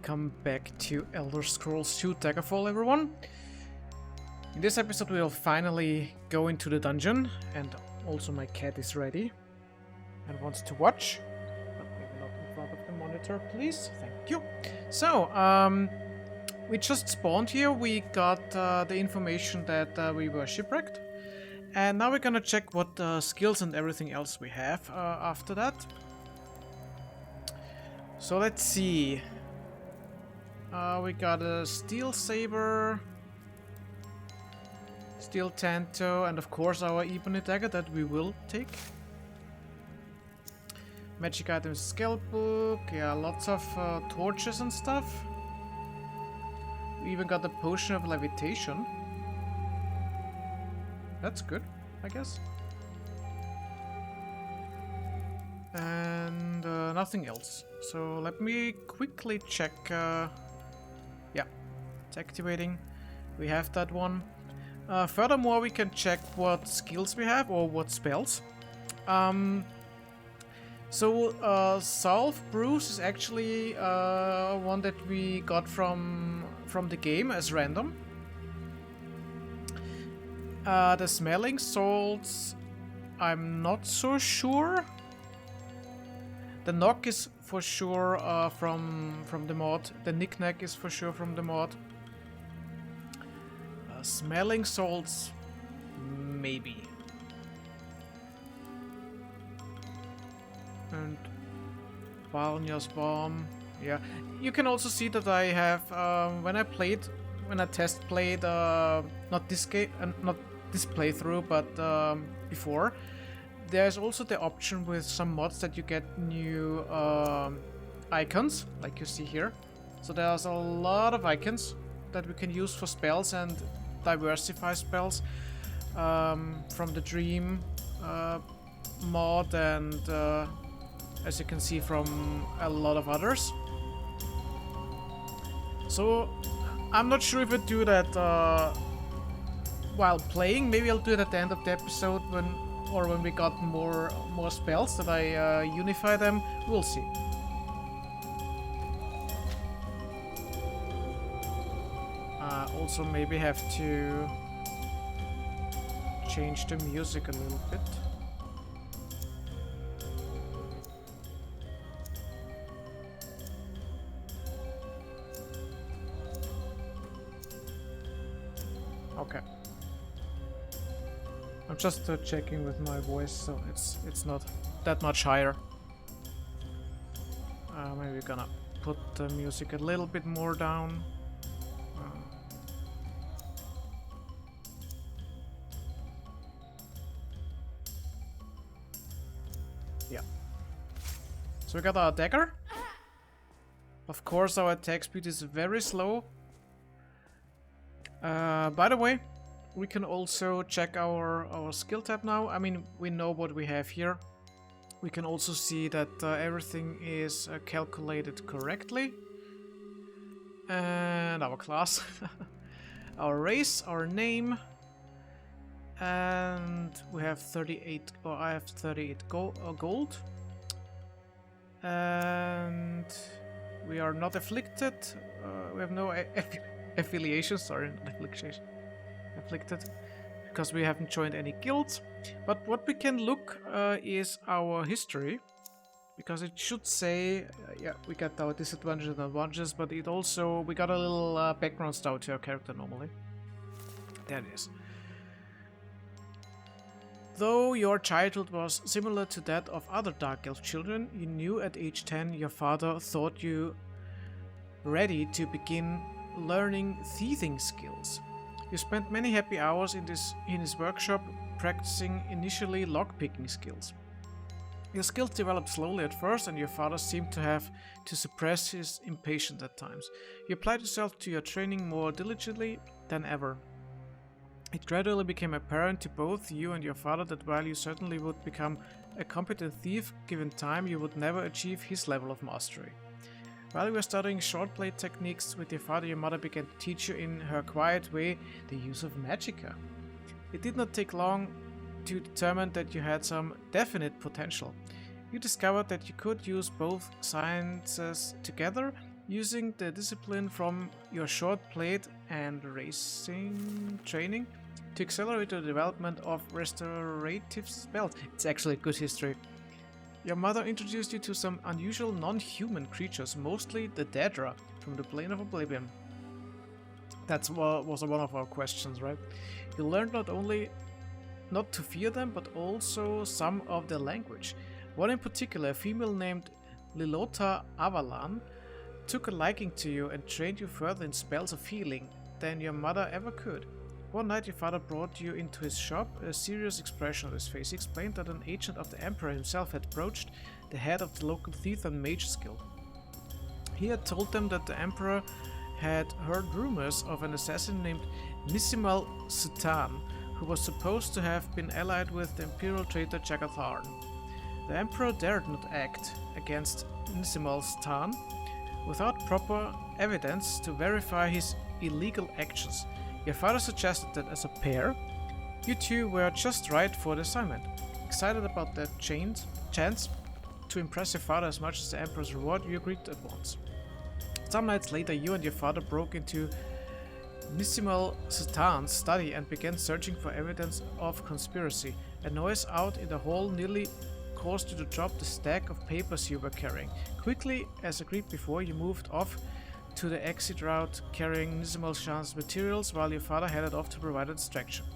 Welcome back to Elder Scrolls 2 Daggerfall, everyone. In this episode we'll finally go into the dungeon, and also my cat is ready and wants to watch, but maybe not in front of the monitor, please. Thank you. So, we just spawned here. We got the information that we were shipwrecked, and now we're gonna check what skills and everything else we have after that. So let's see. We got a steel saber, steel tanto, and of course our ebony dagger that we will take. Magic items, scale book, yeah, lots of torches and stuff. We even got the potion of levitation. That's good, I guess. And nothing else. So let me quickly check. Yeah, it's activating. We have that one. Furthermore, we can check what skills we have or what spells. Salve Bruce is actually one that we got from the game as random. The smelling salts, I'm not so sure. The knock is for sure from the mod. The knick-knack is for sure from the mod. Smelling salts, maybe. And Balnia's bomb, yeah. You can also see that I have when I test played not this game, not this playthrough, but before. There's also the option with some mods that you get new icons, like you see here. So there's a lot of icons that we can use for spells and diversify spells from the Dream mod, and as you can see from a lot of others. So I'm not sure if I do that while playing. Maybe I'll do it at the end of the episode when we got more spells that I unify them. We'll see. Also maybe have to change the music a little bit. Okay. I'm just checking with my voice, so it's not that much higher. Maybe we're gonna put the music a little bit more down. Yeah. So we got our dagger. Of course, our attack speed is very slow. By the way, we can also check our skill tab now. I mean, we know what we have here. We can also see that everything is calculated correctly. And our class, our race, our name, and we have 38. Or I have 38 gold, and we are not afflicted. We have no affiliation. Sorry, not afflicted, because we haven't joined any guilds. But what we can look is our history, because it should say, yeah, we got our disadvantages and advantages, but it also, we got a little background story to our character normally. There it is. Though your childhood was similar to that of other Dark Elf children, you knew at age 10 your father thought you ready to begin learning thieving skills. You spent many happy hours in his workshop practicing initially lockpicking skills. Your skills developed slowly at first, and your father seemed to have to suppress his impatience at times. You applied yourself to your training more diligently than ever. It gradually became apparent to both you and your father that while you certainly would become a competent thief given time, you would never achieve his level of mastery. While you were studying short blade techniques with your father, your mother began to teach you in her quiet way the use of magicka. It did not take long to determine that you had some definite potential. You discovered that you could use both sciences together, using the discipline from your short blade and racing training to accelerate the development of restorative spells. It's actually good history. Your mother introduced you to some unusual non-human creatures, mostly the Daedra from the Plane of Oblivion. That was one of our questions, right? You learned not only not to fear them, but also some of their language. One in particular, a female named Lilota Avalan, took a liking to you and trained you further in spells of healing than your mother ever could. One night your father brought you into his shop, a serious expression on his face. He explained that an agent of the Emperor himself had approached the head of the local thief and mage guild. He had told them that the Emperor had heard rumors of an assassin named Nisimal Sutan, who was supposed to have been allied with the Imperial traitor Jagatharn. The Emperor dared not act against Nisimal Sutan without proper evidence to verify his illegal actions. Your father suggested that as a pair, you two were just right for the assignment. Excited about that chance to impress your father as much as the Emperor's reward, you agreed at once. Some nights later, you and your father broke into Nisimal Sutan's study and began searching for evidence of conspiracy. A noise out in the hall nearly caused you to drop the stack of papers you were carrying. Quickly, as agreed before, you moved off to the exit route carrying Nisimal Sutan's materials while your father headed off to provide a distraction.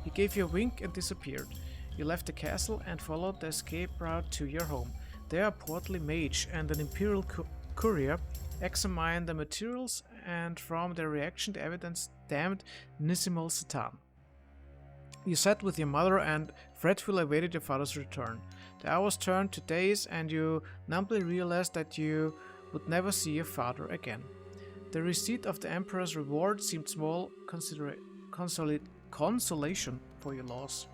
He gave you a wink and disappeared. You left the castle and followed the escape route to your home. There, a portly mage and an Imperial courier examined the materials, and from their reaction the evidence damned Nisimal Sutan. You sat with your mother and fretfully awaited your father's return. The hours turned to days and you numbly realized that you would never see your father again. The receipt of the Emperor's reward seemed small consolation for your loss.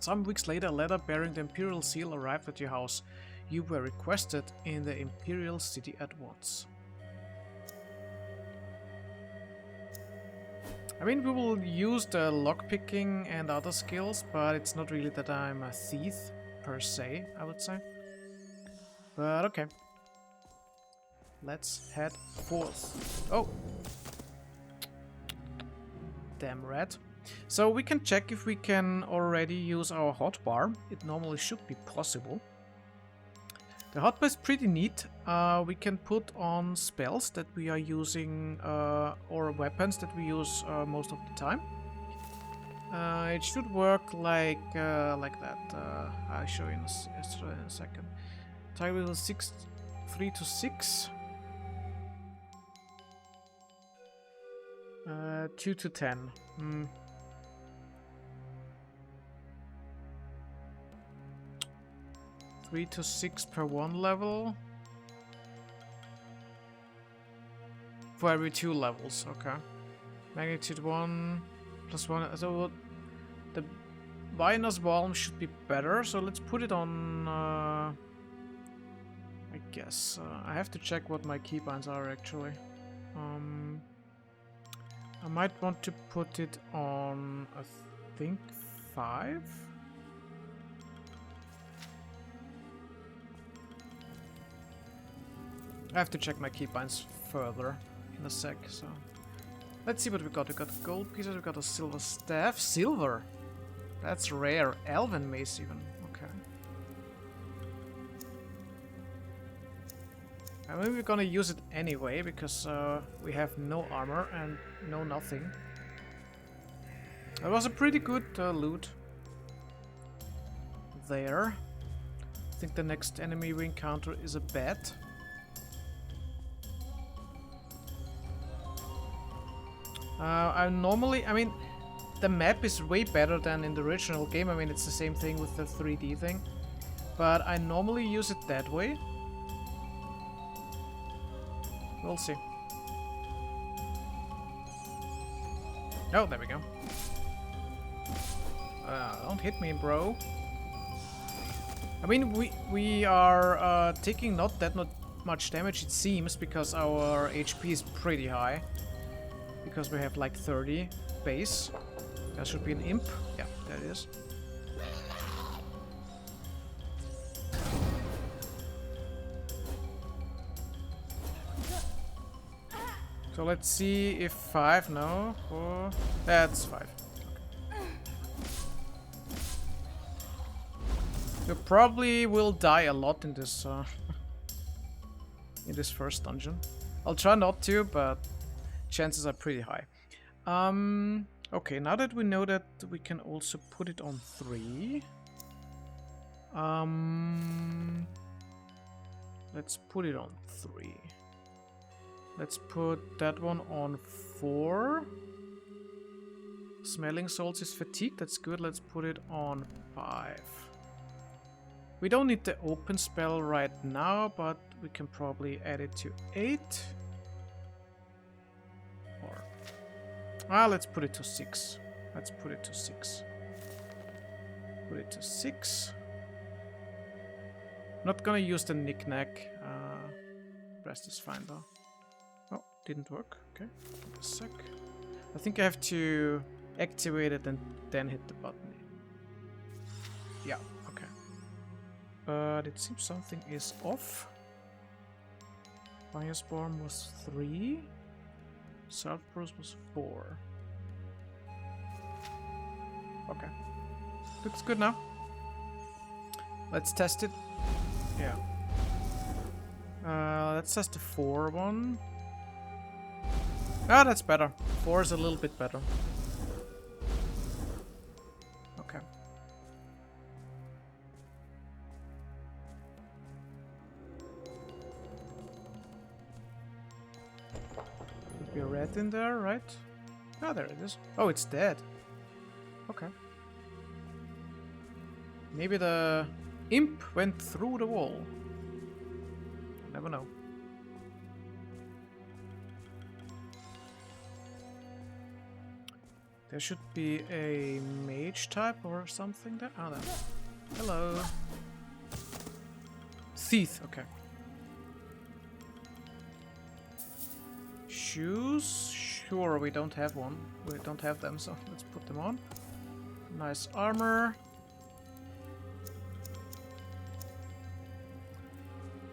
Some weeks later, a letter bearing the Imperial seal arrived at your house. You were requested in the Imperial City at once. I mean, we will use the lockpicking and other skills, but it's not really that I'm a thief per se, I would say. But okay. Let's head forth. Oh! Damn rat. So we can check if we can already use our hotbar. It normally should be possible. The hotbar is pretty neat. We can put on spells that we are using or weapons that we use most of the time. It should work like that. I'll show you in a second. Target level 3 to 6. 2 to 10. 3 to 6 per one level. For every 2 levels, okay. Magnitude 1 plus 1. So the Vinus Balm should be better, so let's put it on. I guess. I have to check what my keybinds are actually. I might want to put it on, I think, 5? I have to check my keybinds further in a sec, so... Let's see what we got. We got gold pieces, we got a silver staff. Silver! That's rare. Elven mace even. Okay. I mean, we're gonna use it anyway, because we have no armor and no nothing. That was a pretty good loot. There. I think the next enemy we encounter is a bat. I mean, the map is way better than in the original game. I mean, it's the same thing with the 3D thing. But I normally use it that way. We'll see. Oh, there we go. Don't hit me, bro. I mean, we are taking not much damage, it seems, because our HP is pretty high. Because we have like 30 base. That should be an imp. Yeah, there it is. So let's see if 5, no, 4, that's 5. You probably will die a lot in this in this first dungeon. I'll try not to, but chances are pretty high. Okay, now that we know that we can also put it on 3. Let's put it on 3. Let's put that one on 4. Smelling salts is fatigued, that's good. Let's put it on 5. We don't need the open spell right now, but we can probably add it to 8. Or let's put it to 6. Let's put it to 6. Put it to 6. Not gonna use the knick-knack. Rest is fine though. Oh, didn't work. Okay, give it a sec. I think I have to activate it and then hit the button. Yeah, okay. But it seems something is off. Firestorm was 3. Self-Bruce was 4. Okay. Looks good now. Let's test it. Yeah. Let's test the 4 one. Ah, that's better. 4 is a little bit better. Okay. Could be a red in there, right? Ah, there it is. Oh, it's dead. Okay. Maybe the imp went through the wall. Never know. There should be a mage type or something there. Oh, there. Hello. Thief, okay. Shoes? Sure, we don't have one. We don't have them, so let's put them on. Nice armor.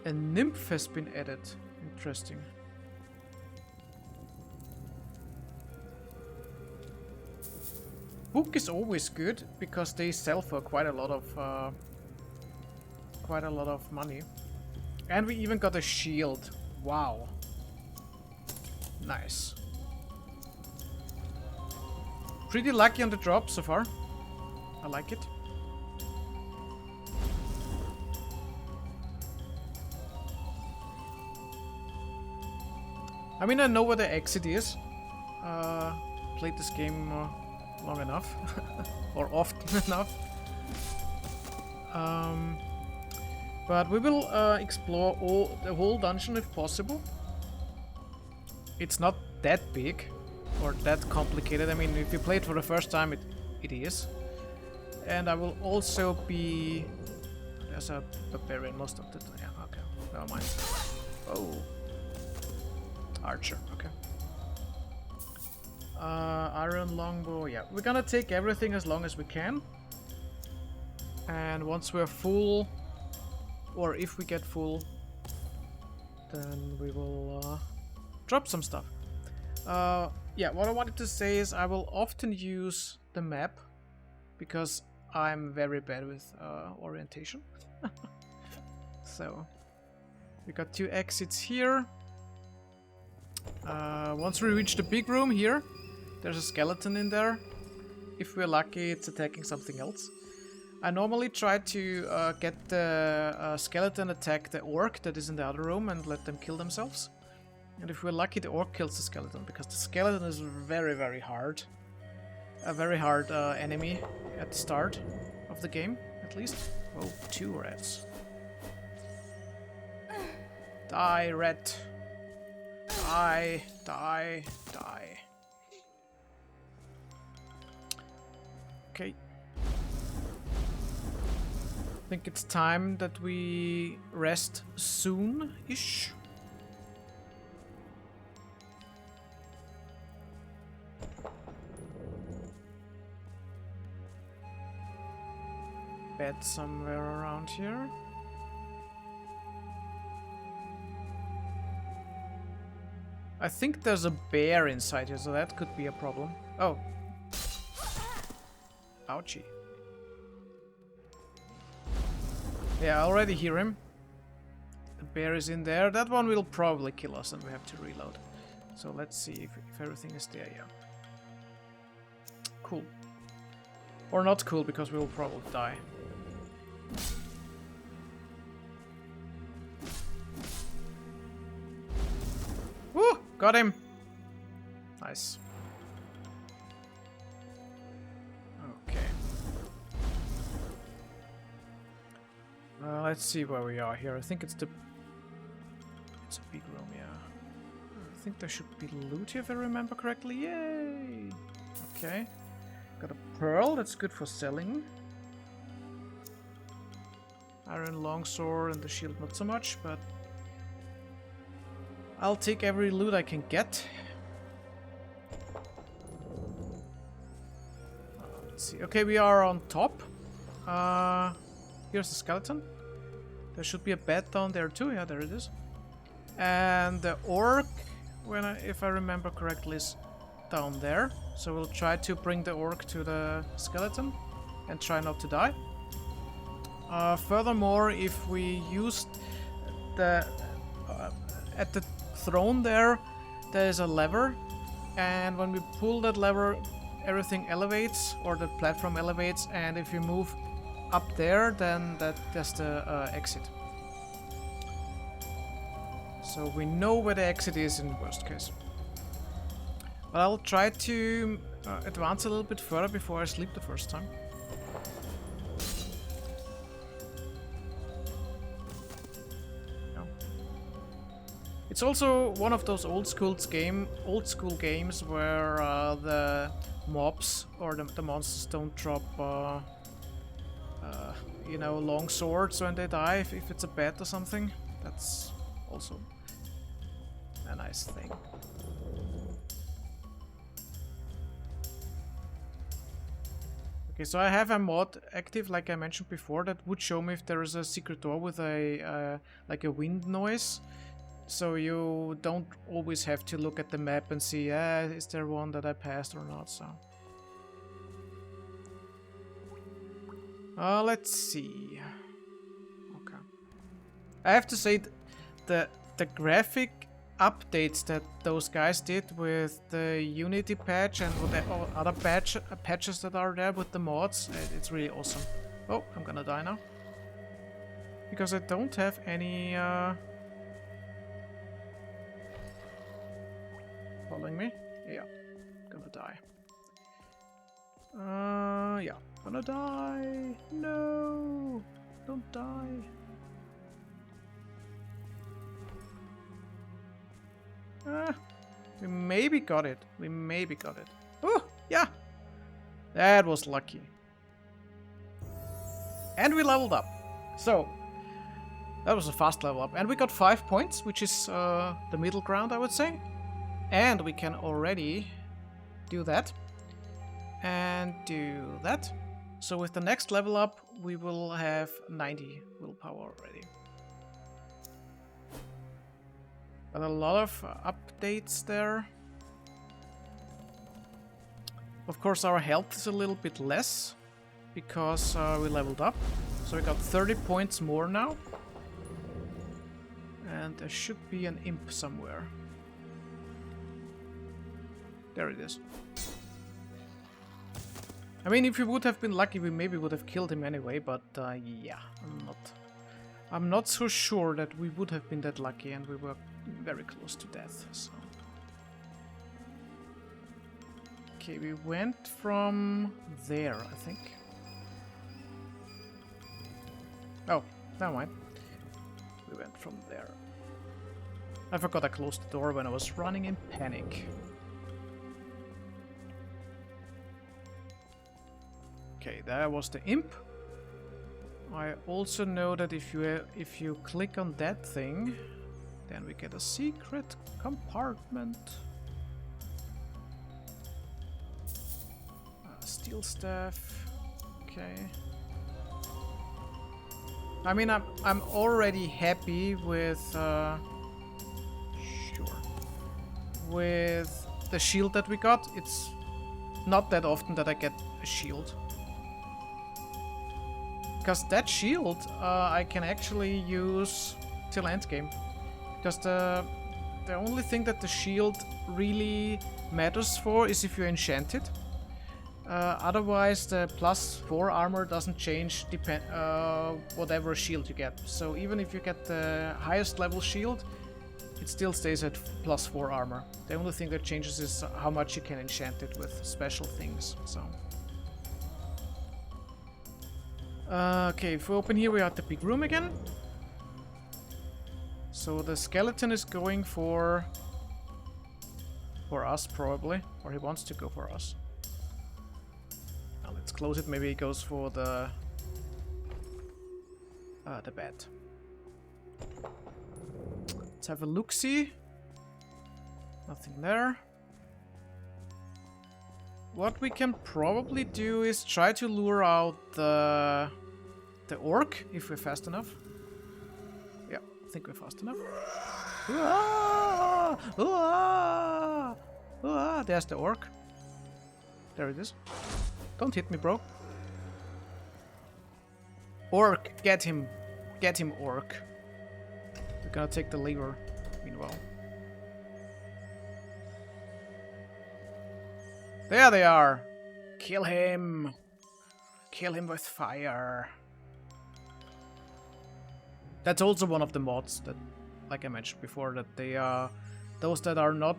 A nymph has been added. Interesting. Book is always good because they sell for quite a lot of money. And we even got a shield. Wow. Nice. Pretty lucky on the drop so far. I like it. I mean, I know where the exit is. Played this game long enough. Or often enough. But we will explore the whole dungeon if possible. It's not that big or that complicated. I mean, if you play it for the first time, it is. And I will also be... There's a barbarian most of the time. Yeah, okay. Never mind. Oh. Archer, okay. Iron longbow, yeah. We're gonna take everything as long as we can. And once we're full, or if we get full, then we will drop some stuff. Yeah, what I wanted to say is I will often use the map because I'm very bad with orientation. So, we got 2 exits here. Once we reach the big room here, there's a skeleton in there. If we're lucky, it's attacking something else. I normally try to get the skeleton attack the orc that is in the other room and let them kill themselves. And if we're lucky, the orc kills the skeleton, because the skeleton is very, very hard. A very hard enemy at the start of the game, at least. Oh, 2 rats. Die, rat. Die, die, die. Okay. I think it's time that we rest soon-ish. Bed somewhere around here. I think there's a bear inside here, so that could be a problem. Oh. Ouchie. Yeah, I already hear him. The bear is in there. That one will probably kill us and we have to reload. So let's see if everything is there, yeah. Cool. Or not cool, because we will probably die. Woo! Got him! Nice. Okay. Let's see where we are here. I think it's a big room, yeah. I think there should be loot here if I remember correctly. Yay! Okay. Got a pearl, that's good for selling. Iron longsword and the shield not so much, but I'll take every loot I can get. Let's see. Okay, we are on top. Here's the skeleton. There should be a bed down there too. Yeah, there it is. And the orc, if I remember correctly, is down there. So we'll try to bring the orc to the skeleton and try not to die. Furthermore, if we use the at the throne there is a lever, and when we pull that lever, everything elevates, or the platform elevates, and if you move up there, then that's the exit. So we know where the exit is in worst case. But I'll try to advance a little bit further before I sleep the first time. No. It's also one of those old school games where the mobs or the monsters don't drop, you know, long swords when they die if it's a pet or something. That's also a nice thing. Okay, so I have a mod active, like I mentioned before, that would show me if there is a secret door with a like a wind noise. So you don't always have to look at the map and see, is there one that I passed or not. So let's see. Okay, I have to say the graphic updates that those guys did with the Unity patch and with the other patches that are there with the mods, it's really awesome. Oh, I'm gonna die now. Because I don't have any... Following me? Yeah, gonna die. Yeah, gonna die. No, don't die. We maybe got it. We maybe got it. Oh, yeah. That was lucky. And we leveled up. So, that was a fast level up. And we got 5 points, which is the middle ground, I would say. And we can already do that. And do that. So with the next level up, we will have 90 willpower already. But a lot of updates there. Of course, our health is a little bit less because we leveled up. So we got 30 points more now. And there should be an imp somewhere. There it is. I mean, if we would have been lucky, we maybe would have killed him anyway, but yeah, I'm not so sure that we would have been that lucky, and we were very close to death, so. Okay, we went from there, I think. Oh, never mind. We went from there. I forgot I closed the door when I was running in panic. Okay, that was the imp. I also know that if you click on that thing, then we get a secret compartment. Steel staff. Okay. I mean, I'm already happy with. Sure. with the shield that we got. It's not that often that I get a shield. Because that shield I can actually use till endgame. Because the only thing that the shield really matters for is if you enchant it. Otherwise the +4 armor doesn't change whatever shield you get. So even if you get the highest level shield, it still stays at +4 armor. The only thing that changes is how much you can enchant it with special things. So okay, if we open here, we are at the big room again. So the skeleton is going for us probably, or he wants to go for us. Now let's close it. Maybe he goes for the bed. Let's have a look-see. Nothing there. What we can probably do is try to lure out the orc if we're fast enough. Yeah, I think we're fast enough. Ooh-ah! Ooh-ah! Ooh-ah! There's the orc. There it is. Don't hit me, bro. Orc, get him. Get him, orc. We're gonna take the lever, meanwhile. There they are! Kill him! Kill him with fire. That's also one of the mods that, like I mentioned before, that they are those that are not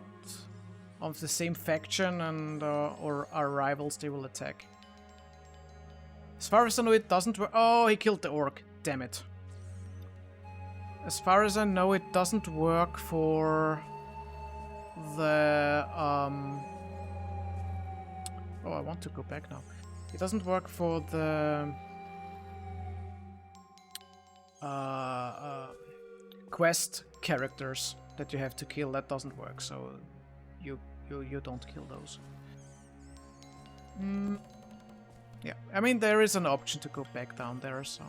of the same faction and or are rivals, they will attack. As far as I know, it doesn't work. Oh, he killed the orc. Damn it. As far as I know, it doesn't work for the oh, I want to go back now. It doesn't work for the quest characters that you have to kill. That doesn't work, so you don't kill those. Yeah, I mean there is an option to go back down there, so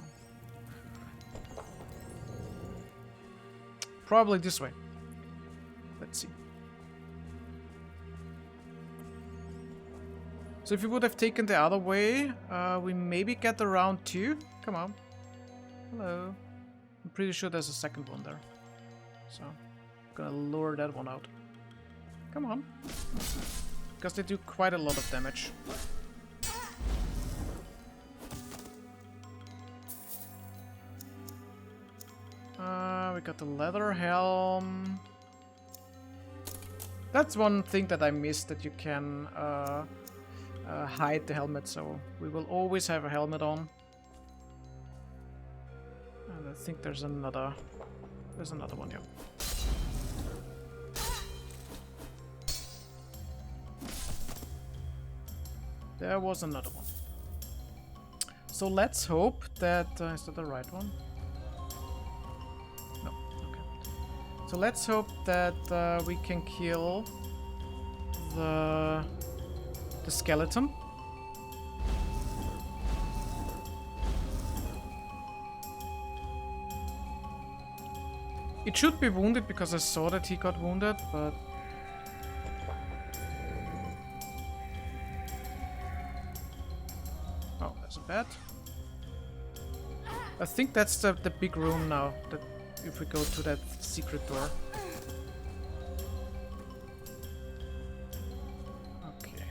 probably this way. Let's see. So if we would have taken the other way, we maybe get the round 2. Come on. Hello. I'm pretty sure there's a second one there. So I'm gonna lure that one out. Come on. Because they do quite a lot of damage. We got the leather helm. That's one thing that I missed, that you can hide the helmet, so we will always have a helmet on. And I think there's another one, yeah. There was another one. So let's hope that is that the right one? No. Okay. So let's hope that we can kill the skeleton. It should be wounded because I saw that he got wounded, but oh, there's a bat. I think that's the big room now, that if we go to that secret door. Okay.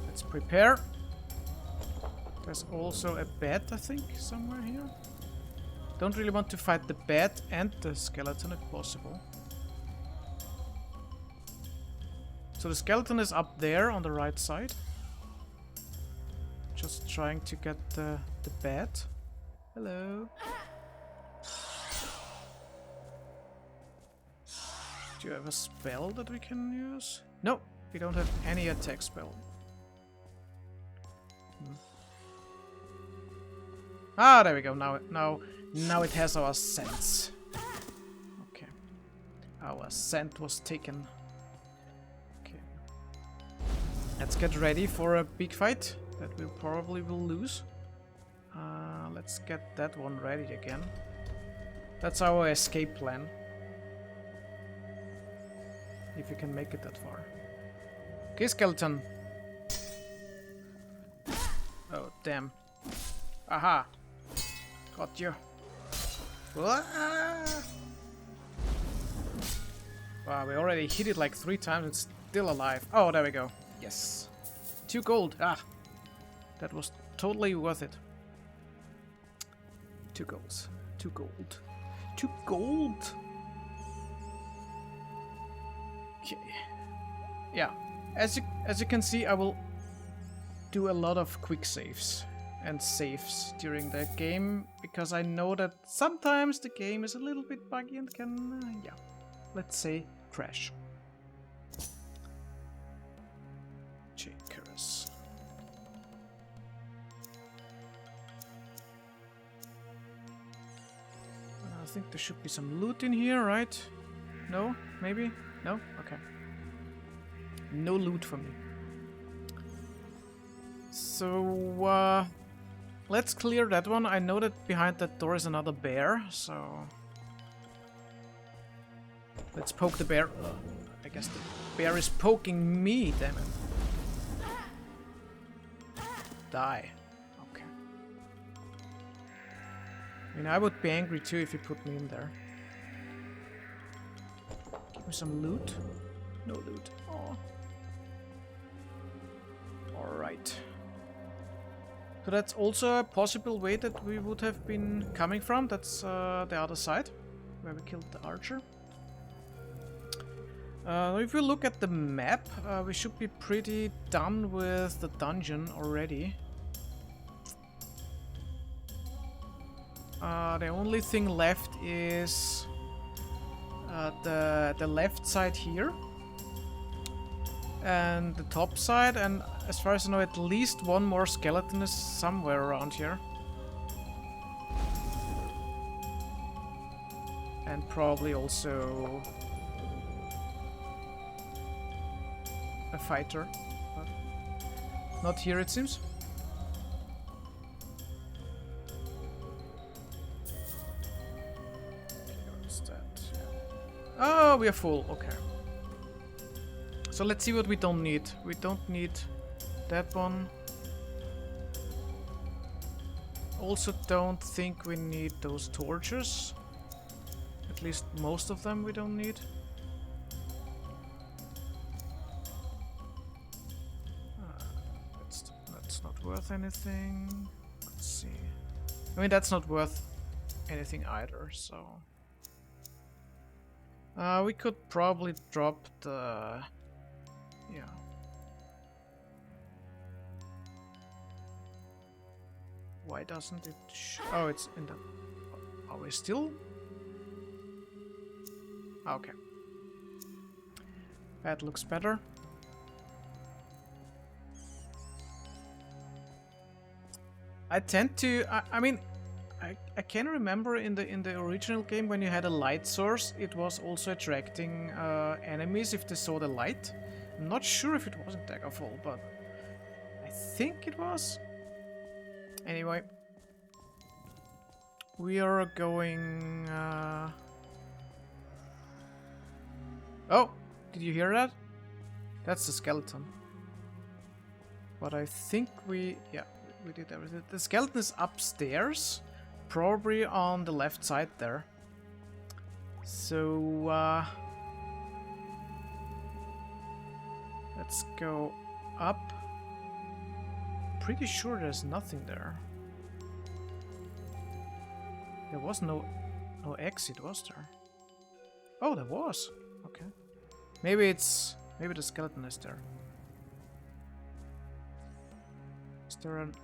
Let's prepare. There's also a bat, I think, somewhere here. Don't really want to fight the bat and the skeleton if possible. So the skeleton is up there on the right side. Just trying to get the bat. Hello. Do you have a spell that we can use? No, we don't have any attack spell. Ah, there we go. Now it has our scents. Okay. Our scent was taken. Okay. Let's get ready for a big fight that we probably will lose. Let's get that one ready again. That's our escape plan. If you can make it that far. Okay, skeleton. Oh, damn. Aha! Got you. Wow, we already hit it like 3 times. It's still alive. Oh, there we go. Yes. 2 gold. Ah. That was totally worth it. 2 golds. 2 gold. 2 gold! Okay. Yeah. As you can see, I will do a lot of quick saves and saves during the game, because I know that sometimes the game is a little bit buggy and can, yeah, let's say, crash. Checkers. I think there should be some loot in here, right? No? Maybe? No? Okay. No loot for me. So, let's clear that one. I know that behind that door is another bear, so... Let's poke the bear. I guess the bear is poking me, damn it. Die. Okay. I mean, I would be angry too if you put me in there. Give me some loot. No loot. Oh. Alright. So that's also a possible way that we would have been coming from. That's the other side, where we killed the archer. If we look at the map, we should be pretty done with the dungeon already. The only thing left is the left side here and the top side, and as far as I know, at least one more skeleton is somewhere around here. And probably also a fighter, but not here it seems. What's that? Oh, we are full. Okay. So let's see what we don't need. We don't need that one. Also don't think we need those torches. At least most of them we don't need. That's not worth anything. Let's see. I mean, that's not worth anything either, so... we could probably drop the... Yeah. Why doesn't it oh, it's in the... Are we still? Okay. That looks better. I tend to... I mean, I can remember in the original game when you had a light source, it was also attracting enemies if they saw the light. I'm not sure if it was in Daggerfall, but I think it was. Anyway, we are going... Oh, did you hear that? That's the skeleton. But I think we... Yeah, we did everything. The skeleton is upstairs, probably on the left side there. So, let's go up. Pretty sure there's nothing there. There was no exit, was there? Oh, there was. Okay. Maybe the skeleton is there. Is there an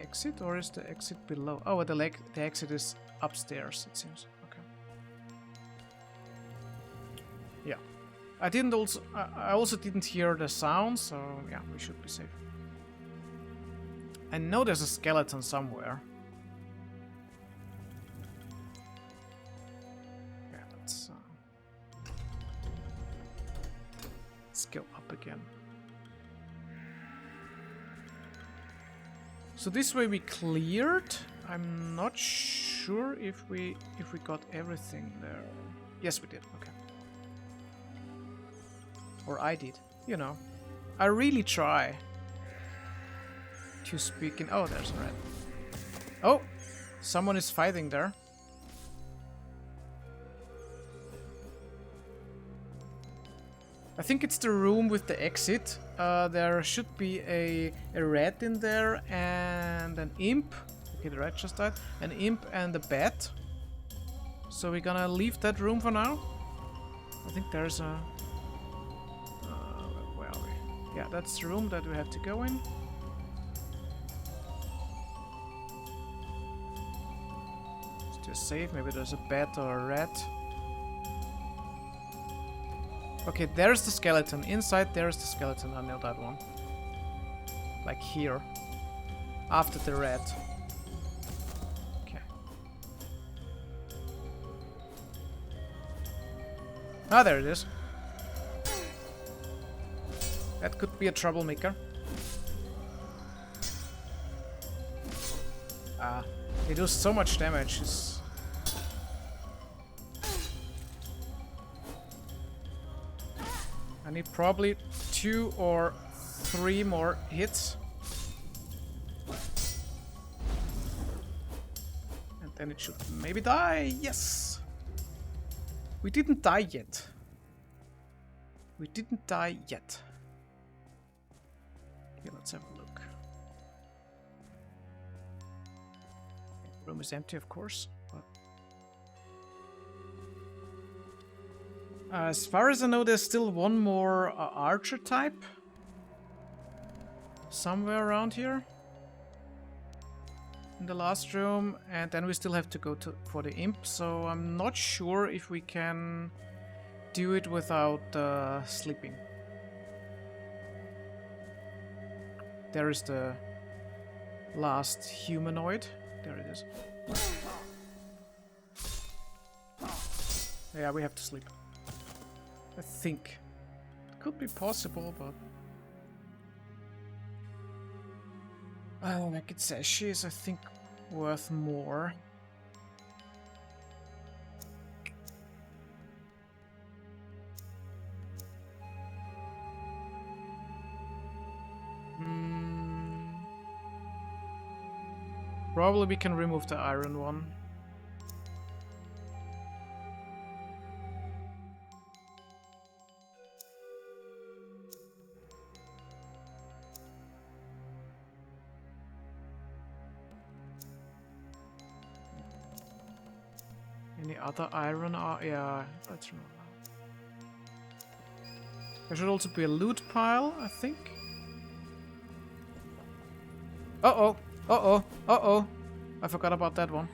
exit, or is the exit below? Oh, the exit is upstairs, it seems. Okay. Yeah. I also didn't hear the sound, so yeah, we should be safe. I know there's a skeleton somewhere. Yeah, let's go up again. So this way we cleared. I'm not sure if we got everything there. Yes, we did. Okay. Or I did. You know. I really try to speak in... Oh, there's a rat. Oh! Someone is fighting there. I think it's the room with the exit. There should be a rat in there and an imp. Okay, the rat just died. An imp and a bat. So we're gonna leave that room for now. I think there's a... where are we? Yeah, that's the room that we have to go in. Still safe. Maybe there's a bat or a rat. Okay, there's the skeleton. Inside there's the skeleton. I know that one. Like here. After the rat. Okay. Ah, there it is. That could be a troublemaker. Ah, it does so much damage. I need probably 2 or 3 more hits. And then it should maybe die. Yes! We didn't die yet. We didn't die yet. Okay, let's have a look. The room is empty, of course. But as far as I know, there's still one more archer type somewhere around here in the last room, and then we still have to go for the imp, so I'm not sure if we can do it without sleeping. There is the last humanoid. There it is. Yeah, we have to sleep. I think. It could be possible, but... Oh, like it says, she is, I think, worth more. Probably we can remove the iron one. Any other iron? Yeah, let's remove that. There should also be a loot pile, I think. Uh-oh! Uh-oh! Uh-oh! I forgot about that one.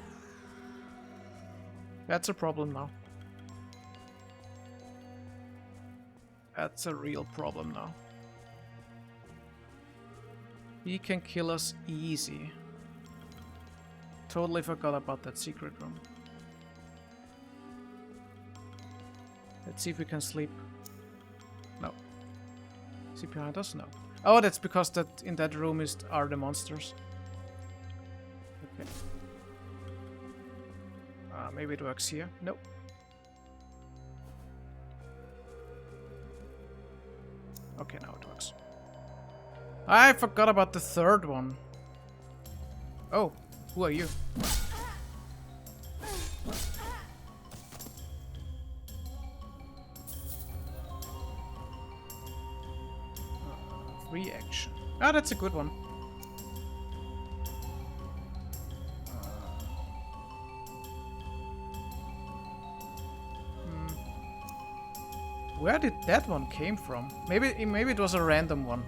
That's a problem now. That's a real problem now. He can kill us easy. Totally forgot about that secret room. Let's see if we can sleep. No. See behind us? No. Oh, that's because that in that room are the monsters. Okay. Maybe it works here. Nope. Okay, now it works. I forgot about the third one. Oh, who are you? Free action. Ah, that's a good one. Where did that one came from? Maybe it was a random one.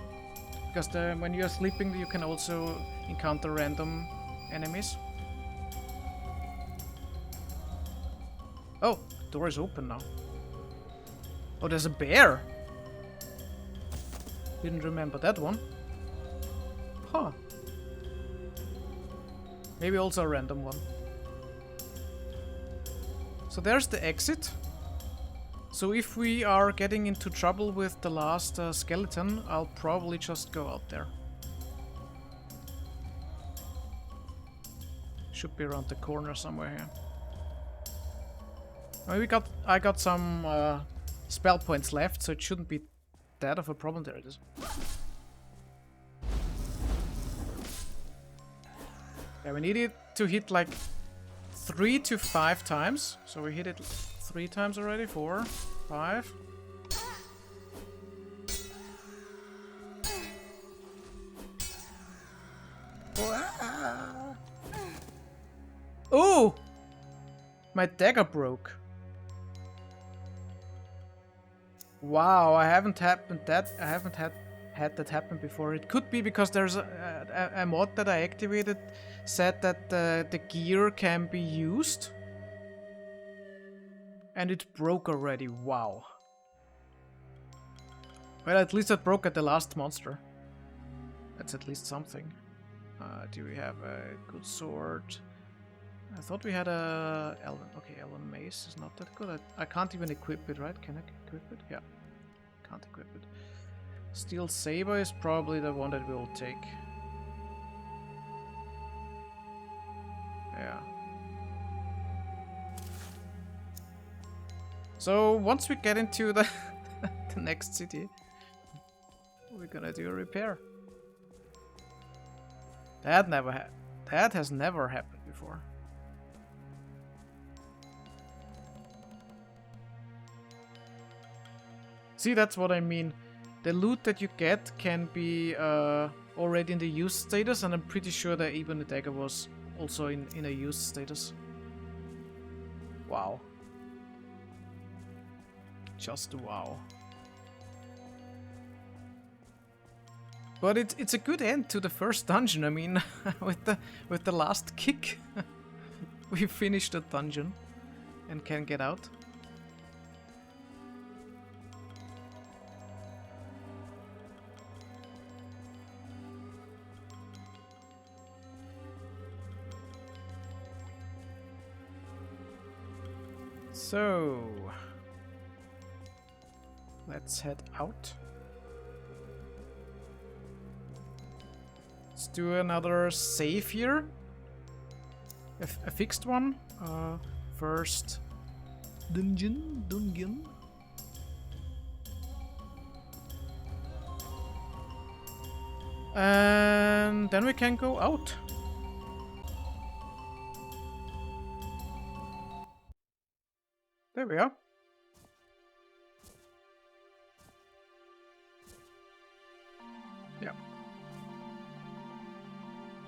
Because when you're sleeping, you can also encounter random enemies. Oh, the door is open now. Oh, there's a bear. Didn't remember that one. Huh. Maybe also a random one. So there's the exit. So if we are getting into trouble with the last skeleton, I'll probably just go out there. Should be around the corner somewhere here. I got some spell points left, so it shouldn't be that of a problem. There it is. Yeah, we need it to hit like 3 to 5 times. So we hit it 3 times already. 4, 5. Oh! My dagger broke. Wow, I haven't had that happen before. It could be because there's a mod that I activated said that the gear can be used. And it broke already. Wow. Well, at least it broke at the last monster. That's at least something. Do we have a good sword? I thought we had a Elven. Okay, Elven Mace is not that good. I can't even equip it, right? Can I equip it? Yeah. Can't equip it. Steel Saber is probably the one that we'll take. Yeah. So once we get into the the next city, we're gonna do a repair. That has never happened before. See, that's what I mean. The loot that you get can be already in the used status, and I'm pretty sure that even the dagger was also in a used status. Wow. Just wow. But it's a good end to the first dungeon. I mean, with the last kick, we finished the dungeon and can get out. So let's head out. Let's do another save here. A fixed one. First dungeon. And then we can go out. There we are. Yeah.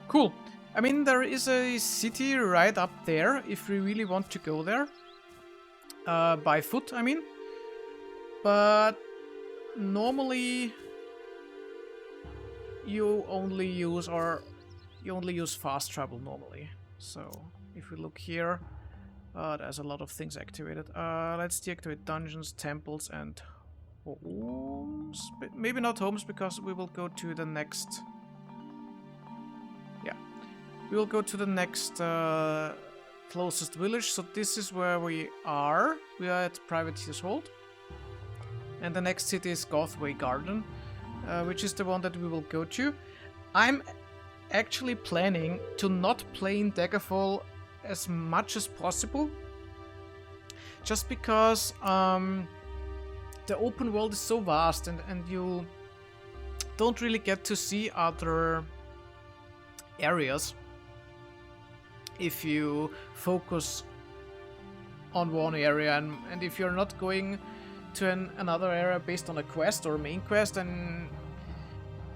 Cool. I mean, there is a city right up there if we really want to go there. By foot, I mean. But normally you only use fast travel normally. So if we look here, there's a lot of things activated. Let's deactivate dungeons, temples, and homes. Maybe not homes, because we will go to the next. Yeah, we will go to the next closest village. So this is where we are. We are at Privateer's Hold, and the next city is Gothway Garden, which is the one that we will go to. I'm actually planning to not play in Daggerfall as much as possible, just because the open world is so vast, and you don't really get to see other areas if you focus on one area, and if you're not going to another area based on a quest or main quest, then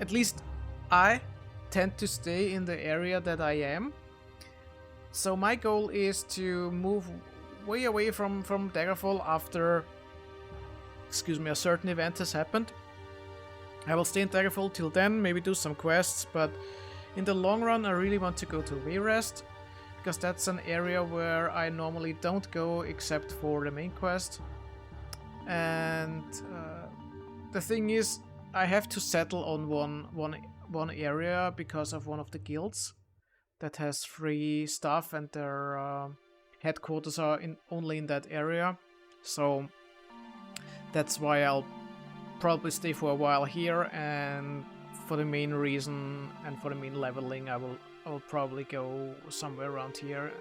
at least I tend to stay in the area that I am. So my goal is to move way away from Daggerfall after, a certain event has happened. I will stay in Daggerfall till then, maybe do some quests, but in the long run I really want to go to Wayrest, because that's an area where I normally don't go except for the main quest. And the thing is, I have to settle on one area because of one of the guilds that has free stuff, and their headquarters are only in that area. So that's why I'll probably stay for a while here, and for the main reason and for the main leveling I will probably go somewhere around here,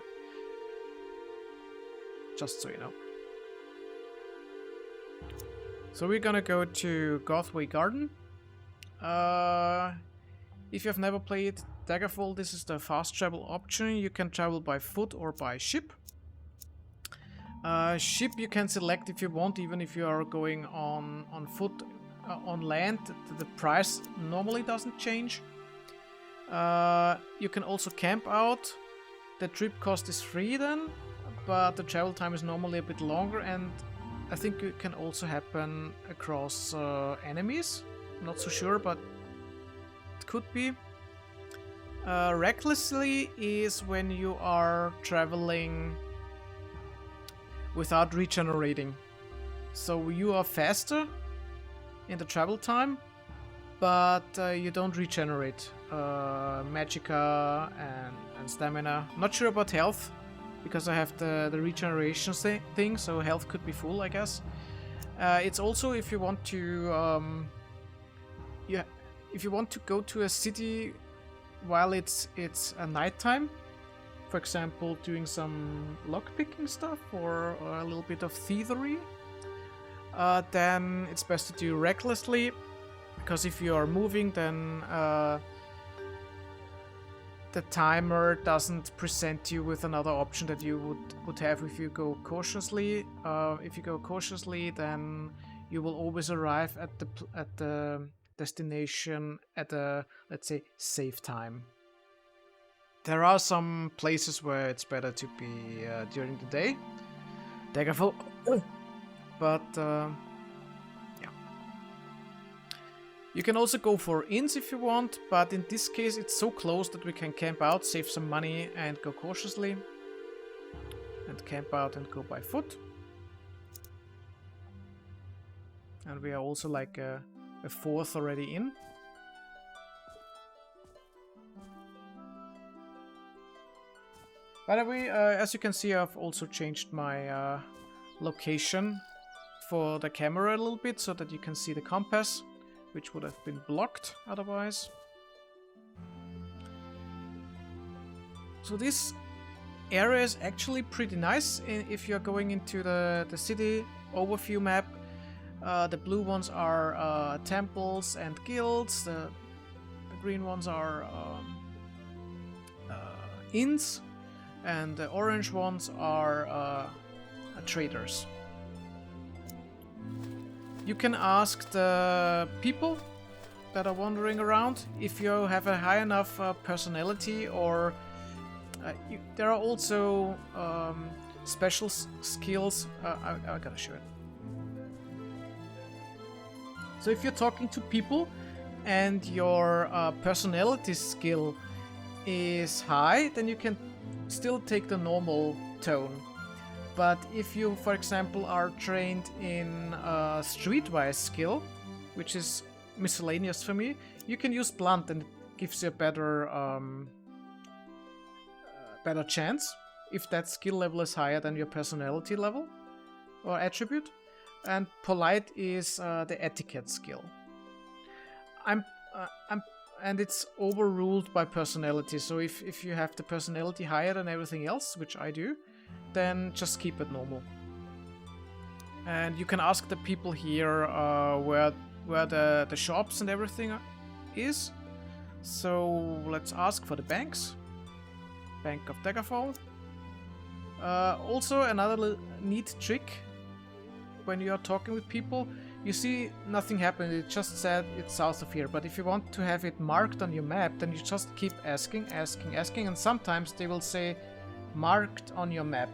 just so you know. So we're gonna go to Gothway Garden. If you've never played Daggerfall, this is the fast travel option. You can travel by foot or by ship. Ship you can select if you want, even if you are going on foot on land. The price normally doesn't change. You can also camp out. The trip cost is free then, but the travel time is normally a bit longer, and I think it can also happen across enemies. Not so sure, but it could be. Recklessly is when you are traveling without regenerating. So you are faster in the travel time, but you don't regenerate magicka and stamina. Not sure about health, because I have the regeneration thing, so health could be full, I guess. It's also if you want to if you want to go to a city while it's a nighttime, for example, doing some lockpicking stuff or a little bit of thievery, then it's best to do recklessly, because if you are moving, then the timer doesn't present you with another option that you would have if you go cautiously. If you go cautiously, then you will always arrive at the destination at a, let's say, safe time. There are some places where it's better to be during the day, Daggerfall, but yeah. You can also go for inns if you want, but in this case it's so close that we can camp out, save some money and go cautiously, and camp out and go by foot. And we are also like a fourth already in. By the way, as you can see, I've also changed my location for the camera a little bit so that you can see the compass, which would have been blocked otherwise. So this area is actually pretty nice if you're going into the city overview map. The blue ones are temples and guilds, the green ones are inns, and the orange ones are traders. You can ask the people that are wandering around if you have a high enough personality, or there are also special skills. I gotta show it. So if you're talking to people and your personality skill is high, then you can still take the normal tone. But if you, for example, are trained in streetwise skill, which is miscellaneous for me, you can use blunt, and it gives you a better chance if that skill level is higher than your personality level or attribute. And polite is the etiquette skill. And it's overruled by personality. So if you have the personality higher than everything else, which I do, then just keep it normal. And you can ask the people here where the shops and everything is. So let's ask for the banks. Bank of Daggerfall. Also another neat trick. When you are talking with people, you see nothing happened, it just said it's south of here. But if you want to have it marked on your map, then you just keep asking, and sometimes they will say marked on your map,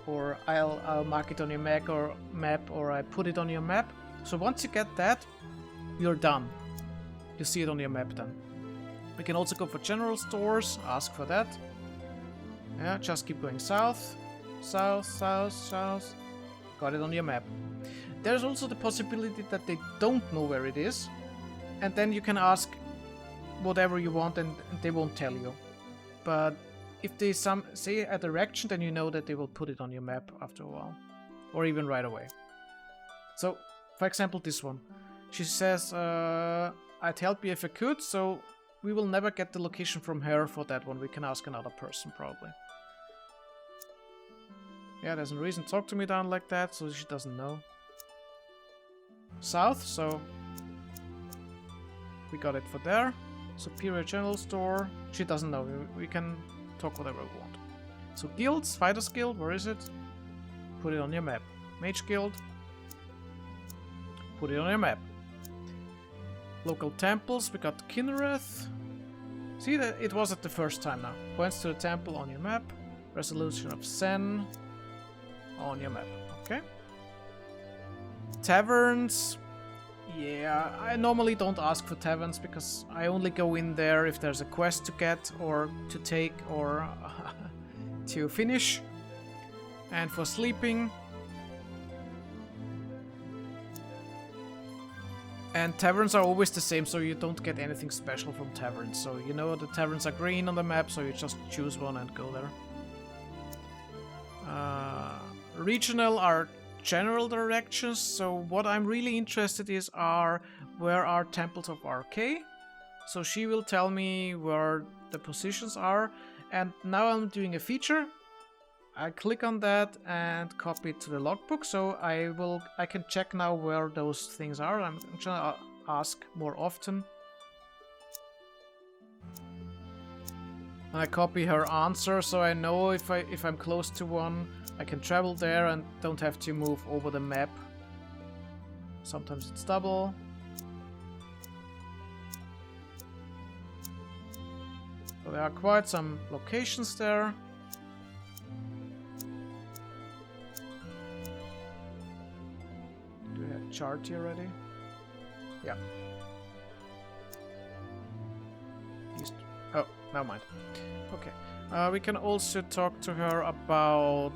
or I'll mark it on your map, or I put it on your map. So once you get that, you're done. You see it on your map then. We can also go for general stores, ask for that. Yeah, just keep going south, south, south, south. Got it on your map. There's also the possibility that they don't know where it is, and then you can ask whatever you want and they won't tell you. But if they say a direction, then you know that they will put it on your map after a while, or even right away. So, for example, this one. She says, I'd help you if I could, so we will never get the location from her for that one. We can ask another person, probably. Yeah, there's no reason to talk to me down like that, so she doesn't know. south, so we got it for there. Superior General Store. She doesn't know. We can talk whatever we want. So guilds, Fighters Guild, where is it? Put it on your map. Mage Guild. Put it on your map. Local temples, we got Kinnereth. See that it was at the first time now. Points to the temple on your map. Resolution of Zen on your map. Okay. Taverns. Yeah, I normally don't ask for taverns because I only go in there if there's a quest to get or to take or to finish. And for sleeping. And taverns are always the same, so you don't get anything special from taverns. So you know the taverns are green on the map, so you just choose one and go there. Regional are general directions, so what I'm really interested is where are temples of RK. So she will tell me where the positions are, and now I'm doing a feature. I click on that and copy it to the logbook, so I can check now where those things are. I'm gonna ask more often. And I copy her answer, so I know if I'm close to one, I can travel there and don't have to move over the map. Sometimes it's double. So there are quite some locations there. Do we have chart here already? Yeah. Oh, never mind. Okay. We can also talk to her about...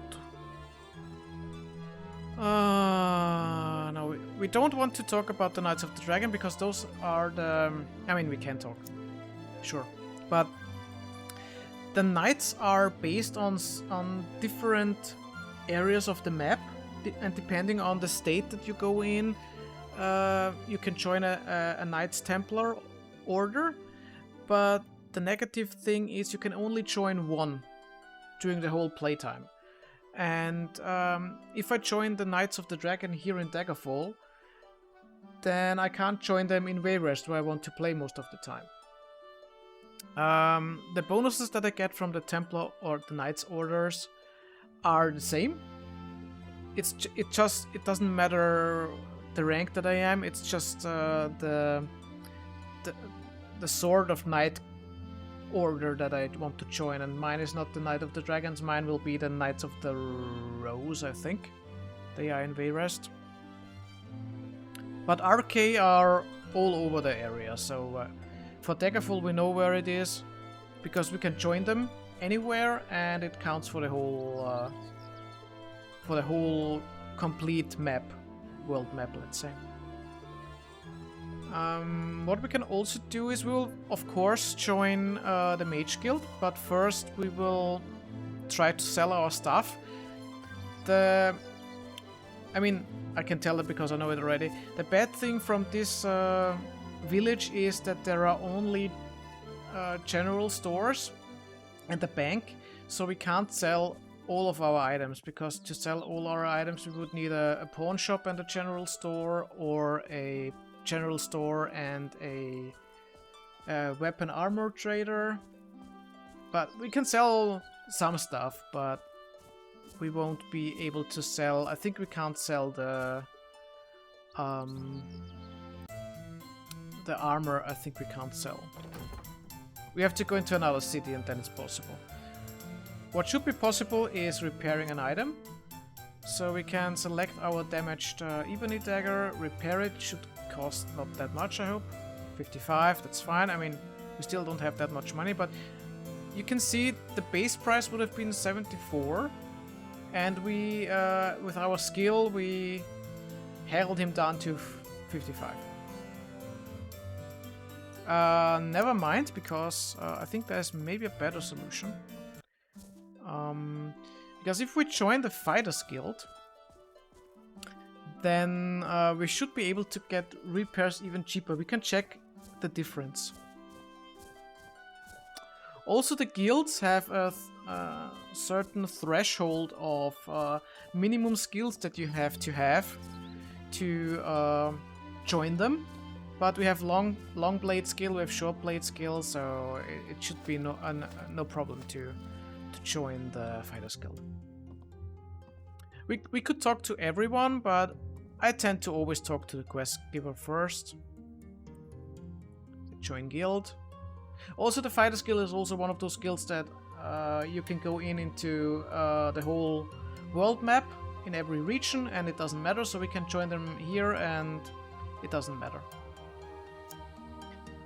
no, we don't want to talk about the Knights of the Dragon because those are the... I mean, we can talk. Sure. But the knights are based on different areas of the map. And depending on the state that you go in, you can join a Knights Templar order. But the negative thing is you can only join one during the whole playtime. And if I join the Knights of the Dragon here in Daggerfall, then I can't join them in Wayrest, where I want to play most of the time. The bonuses that I get from the Templar or the Knights orders are the same. It doesn't matter the rank that I am. It's just the sort of knight order that I want to join, and mine is not the Knight of the Dragons. Mine will be the Knights of the Rose, I think. They are in Wayrest. But RK are all over the area, so for Daggerfall we know where it is because we can join them anywhere, and it counts for the whole complete map, world map, let's say. What we can also do is we will, of course, join the Mage Guild, but first we will try to sell our stuff. I mean, I can tell it because I know it already. The bad thing from this village is that there are only general stores and the bank, so we can't sell all of our items, because to sell all our items we would need a pawn shop and a general store, or a general store and a weapon armor trader. But we can sell some stuff, but we won't be able to sell... I think we can't sell the armor. I think we can't sell. We have to go into another city and then it's possible. What should be possible is repairing an item. So we can select our damaged ebony dagger, repair it. Should cost not that much, I hope. 55, that's fine. I mean, we still don't have that much money, but you can see the base price would have been 74, and we, with our skill, we held him down to 55. Never mind, because I think there's maybe a better solution. Because if we join the Fighters Guild, then we should be able to get repairs even cheaper. We can check the difference. Also, the guilds have a certain threshold of minimum skills that you have to join them. But we have long blade skill, we have short blade skill, so it should be no problem to join the Fighters Guild. We could talk to everyone, but I tend to always talk to the quest giver first. Join guild. Also, the Fighters Guild is also one of those guilds that you can go into the whole world map in every region, and it doesn't matter, so we can join them here and it doesn't matter.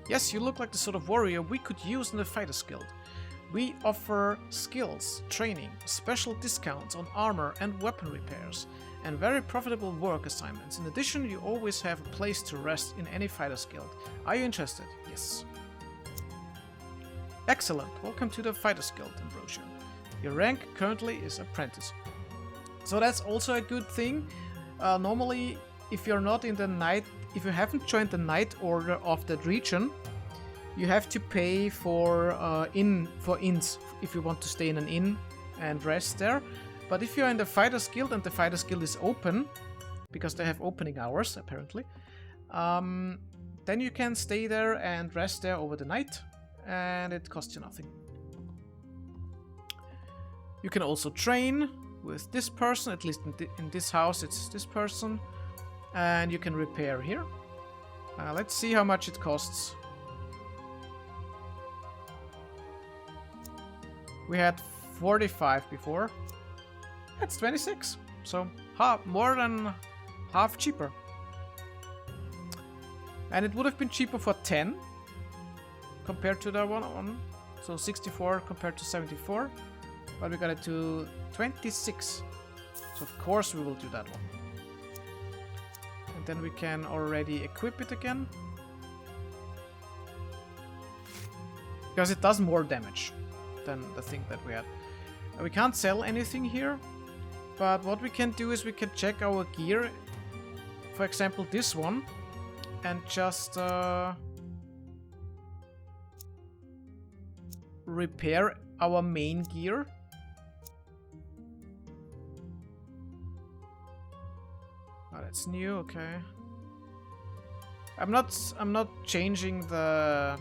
Yes, you look like the sort of warrior we could use in the Fighters Guild. We offer skills, training, special discounts on armor and weapon repairs, and very profitable work assignments. In addition, you always have a place to rest in any Fighters Guild. Are you interested? Yes. Excellent. Welcome to the Fighters Guild, Ambrosia. Your rank currently is Apprentice. So that's also a good thing. Normally, if you're not in the night, if you haven't joined the night order of that region, you have to pay for inns if you want to stay in an inn and rest there. But if you're in the Fighters Guild and the Fighters Guild is open, because they have opening hours apparently, then you can stay there and rest there over the night, and it costs you nothing. You can also train with this person, at least in this house it's this person, and you can repair here. Let's see how much it costs. We had 45 before. That's 26, so more than half cheaper. And it would have been cheaper for 10 compared to the one, so 64 compared to 74, but we got it to 26, so of course we will do that one. And then we can already equip it again, because it does more damage than the thing that we had. We can't sell anything here, but what we can do is we can check our gear, for example this one, and just repair our main gear. Oh, that's new, okay. I'm not changing the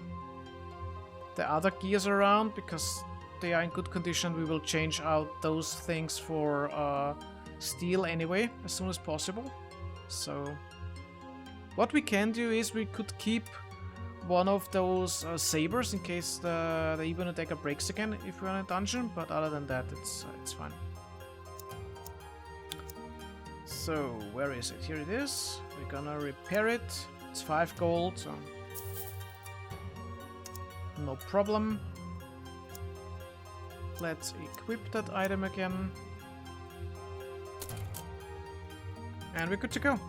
other gears around because they are in good condition. We will change out those things for steel anyway as soon as possible. So what we can do is we could keep one of those sabers in case the Ebony Dagger breaks again if we're in a dungeon, but other than that it's fine. So where is it? Here it is. We're gonna repair it. It's 5 gold, so no problem. Let's equip that item again. And we're good to go.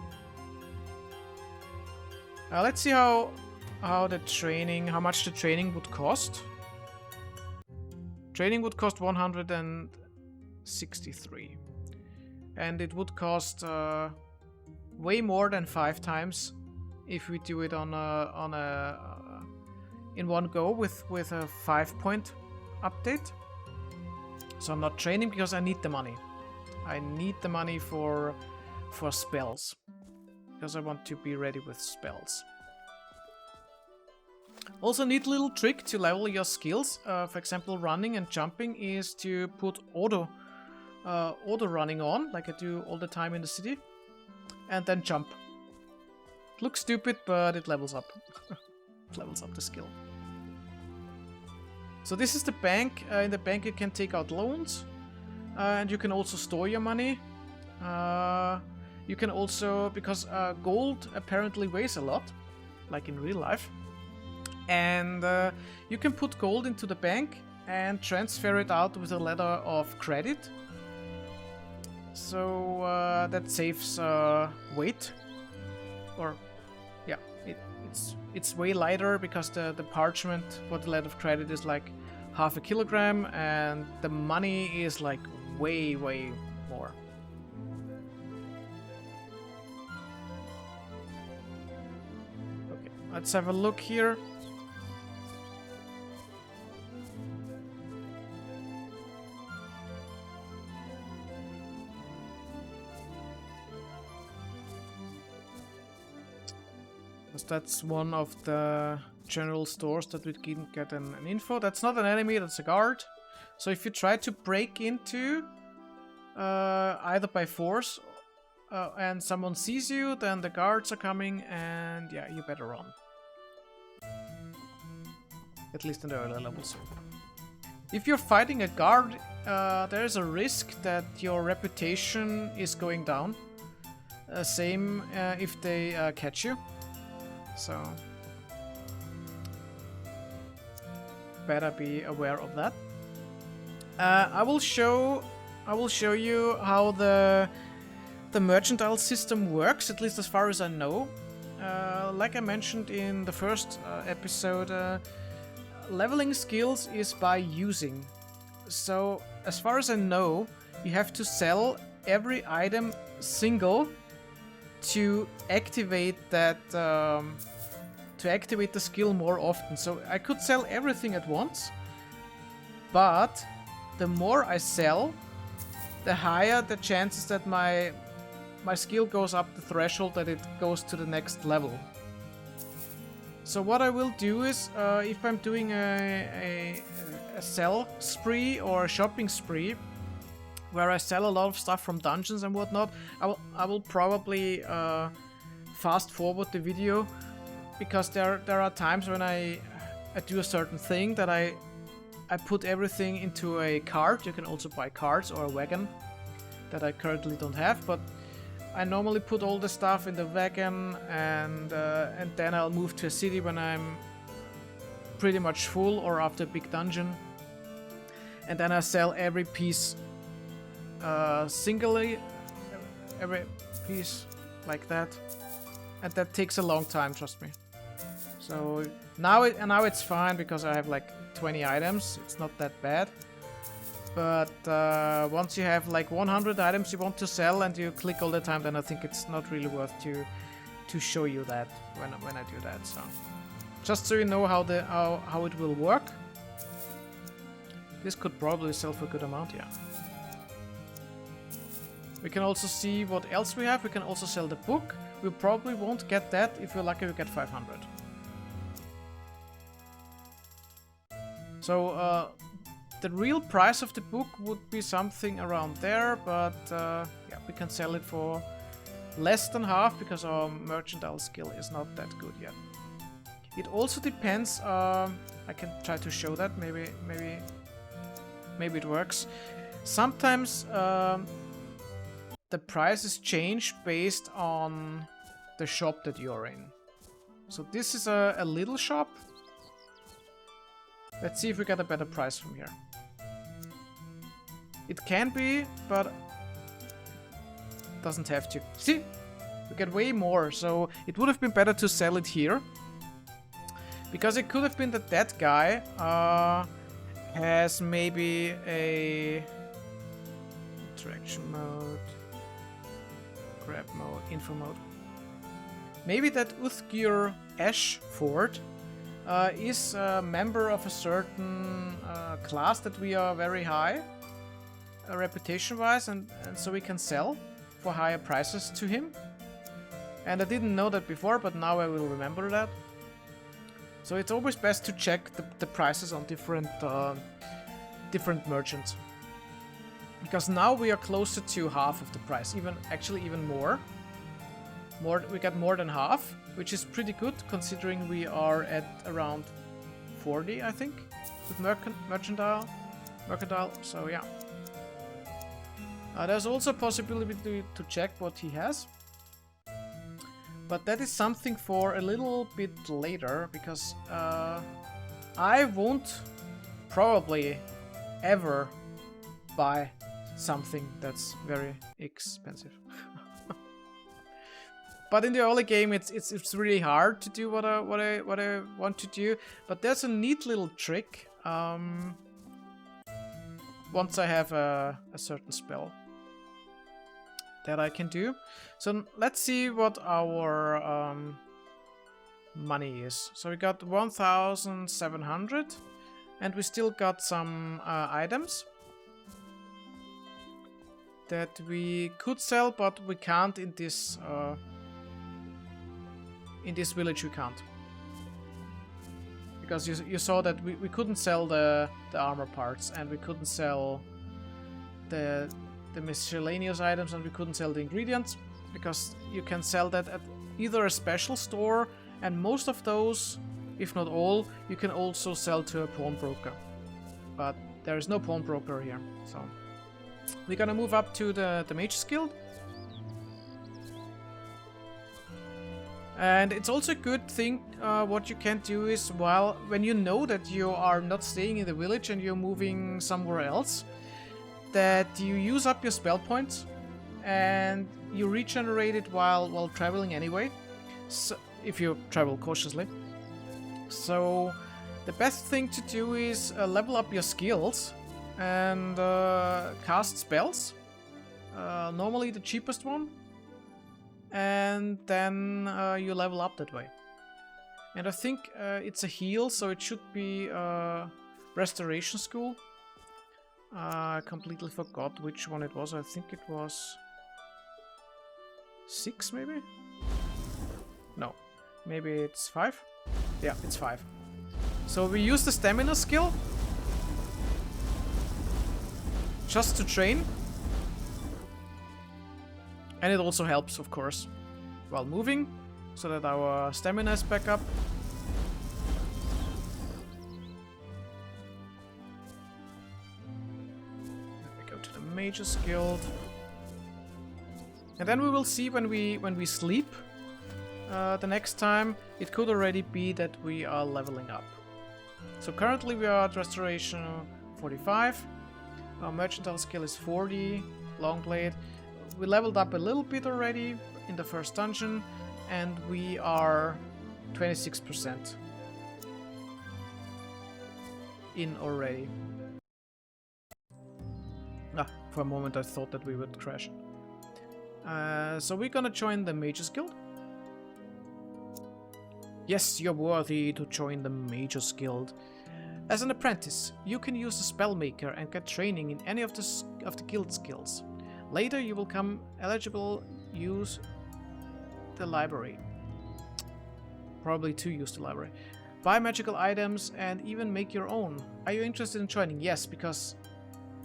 Let's see how much the training would cost. Training would cost 163. And it would cost way more than 5 times if we do it in one go with a 5-point update. So I'm not training because I need the money. I need the money for spells, because I want to be ready with spells. Also, neat little trick to level your skills. For example, running and jumping is to put auto running on, like I do all the time in the city, and then jump. It looks stupid, but it levels up. It levels up the skill. So this is the bank. In the bank you can take out loans, and you can also store your money. You can also, because gold apparently weighs a lot, like in real life, and you can put gold into the bank and transfer it out with a letter of credit. So that saves weight, or yeah, it's way lighter because the parchment for the letter of credit is like half a kilogram, and the money is like way more. Okay, let's have a look here. Because that's one of the general stores that we can get an info. That's not an enemy, that's a guard. So if you try to break into either by force and someone sees you, then the guards are coming and yeah, you better run. At least in the earlier levels. If you're fighting a guard, there is a risk that your reputation is going down. Same if they catch you. So better be aware of that. I will show you how the mercantile system works, at least as far as I know. Like I mentioned in the first episode, leveling skills is by using. So as far as I know, you have to sell every item single to activate that to activate the skill more often. So I could sell everything at once, but the more I sell, the higher the chances that my skill goes up the threshold, that it goes to the next level. So what I will do is, if I'm doing a sell spree or a shopping spree, where I sell a lot of stuff from dungeons and whatnot, I will probably fast forward the video, because there are times when I do a certain thing that I put everything into a cart. You can also buy carts or a wagon that I currently don't have, but I normally put all the stuff in the wagon, and then I'll move to a city when I'm pretty much full or after a big dungeon, and then I sell every piece singly, every piece like that, and that takes a long time, trust me. So now it's fine because I have like 20 items. It's not that bad. But once you have like 100 items you want to sell and you click all the time, then I think it's not really worth to show you that when I do that. So just so you know how it will work. This could probably sell for a good amount, yeah. We can also see what else we have. We can also sell the book. We probably won't get that. If we're lucky, we get 500. So the real price of the book would be something around there, but yeah, we can sell it for less than half because our mercantile skill is not that good yet. It also depends. I can try to show that. Maybe it works. Sometimes the prices change based on the shop that you're in. So this is a little shop. Let's see if we get a better price from here. It can be, but doesn't have to. See? We get way more, so it would have been better to sell it here. Because it could have been that that guy has maybe a interaction mode, grab mode, info mode. Maybe that Uthgir Ashford is a member of a certain class that we are very high reputation-wise, and so we can sell for higher prices to him. And I didn't know that before, but now I will remember that. So it's always best to check the prices on different merchants. Because now we are closer to half of the price, actually even more. We got more than half, which is pretty good considering we are at around 40, I think, with mercantile. So yeah. There's also a possibility to check what he has. But that is something for a little bit later, because I won't probably ever buy something that's very expensive. But in the early game, it's really hard to do what I want to do. But there's a neat little trick. Once I have a certain spell that I can do. So let's see what our money is. So we got 1,700, and we still got some items that we could sell, but we can't in this in this village we can't. Because you saw that we couldn't sell the armor parts, and we couldn't sell the miscellaneous items, and we couldn't sell the ingredients, because you can sell that at either a special store, and most of those, if not all, you can also sell to a pawnbroker. But there is no pawnbroker here, so we're gonna move up to the Mage's Guild. And it's also a good thing, what you can do is, when you know that you are not staying in the village and you're moving somewhere else, that you use up your spell points and you regenerate it while traveling anyway, so if you travel cautiously. So the best thing to do is level up your skills and cast spells, normally the cheapest one, and then you level up that way. And I think it's a heal, so it should be Restoration School. I completely forgot which one it was. I think it was 6 maybe? No, maybe it's 5? Yeah, it's 5. So we use the stamina skill just to train. And it also helps, of course, while moving, so that our stamina is back up. Then we go to the Mage's Guild. And then we will see when we sleep the next time. It could already be that we are leveling up. So currently we are at Restoration 45. Our Mercantile skill is 40. Longblade. We leveled up a little bit already in the first dungeon, and we are 26% in already. For a moment I thought that we would crash. So we're gonna join the Mage's Guild. Yes, you're worthy to join the Mage's Guild. As an apprentice, you can use the Spellmaker and get training in any of the guild skills. Later you will become eligible use the library. Probably to use the library. Buy magical items and even make your own. Are you interested in joining? Yes, because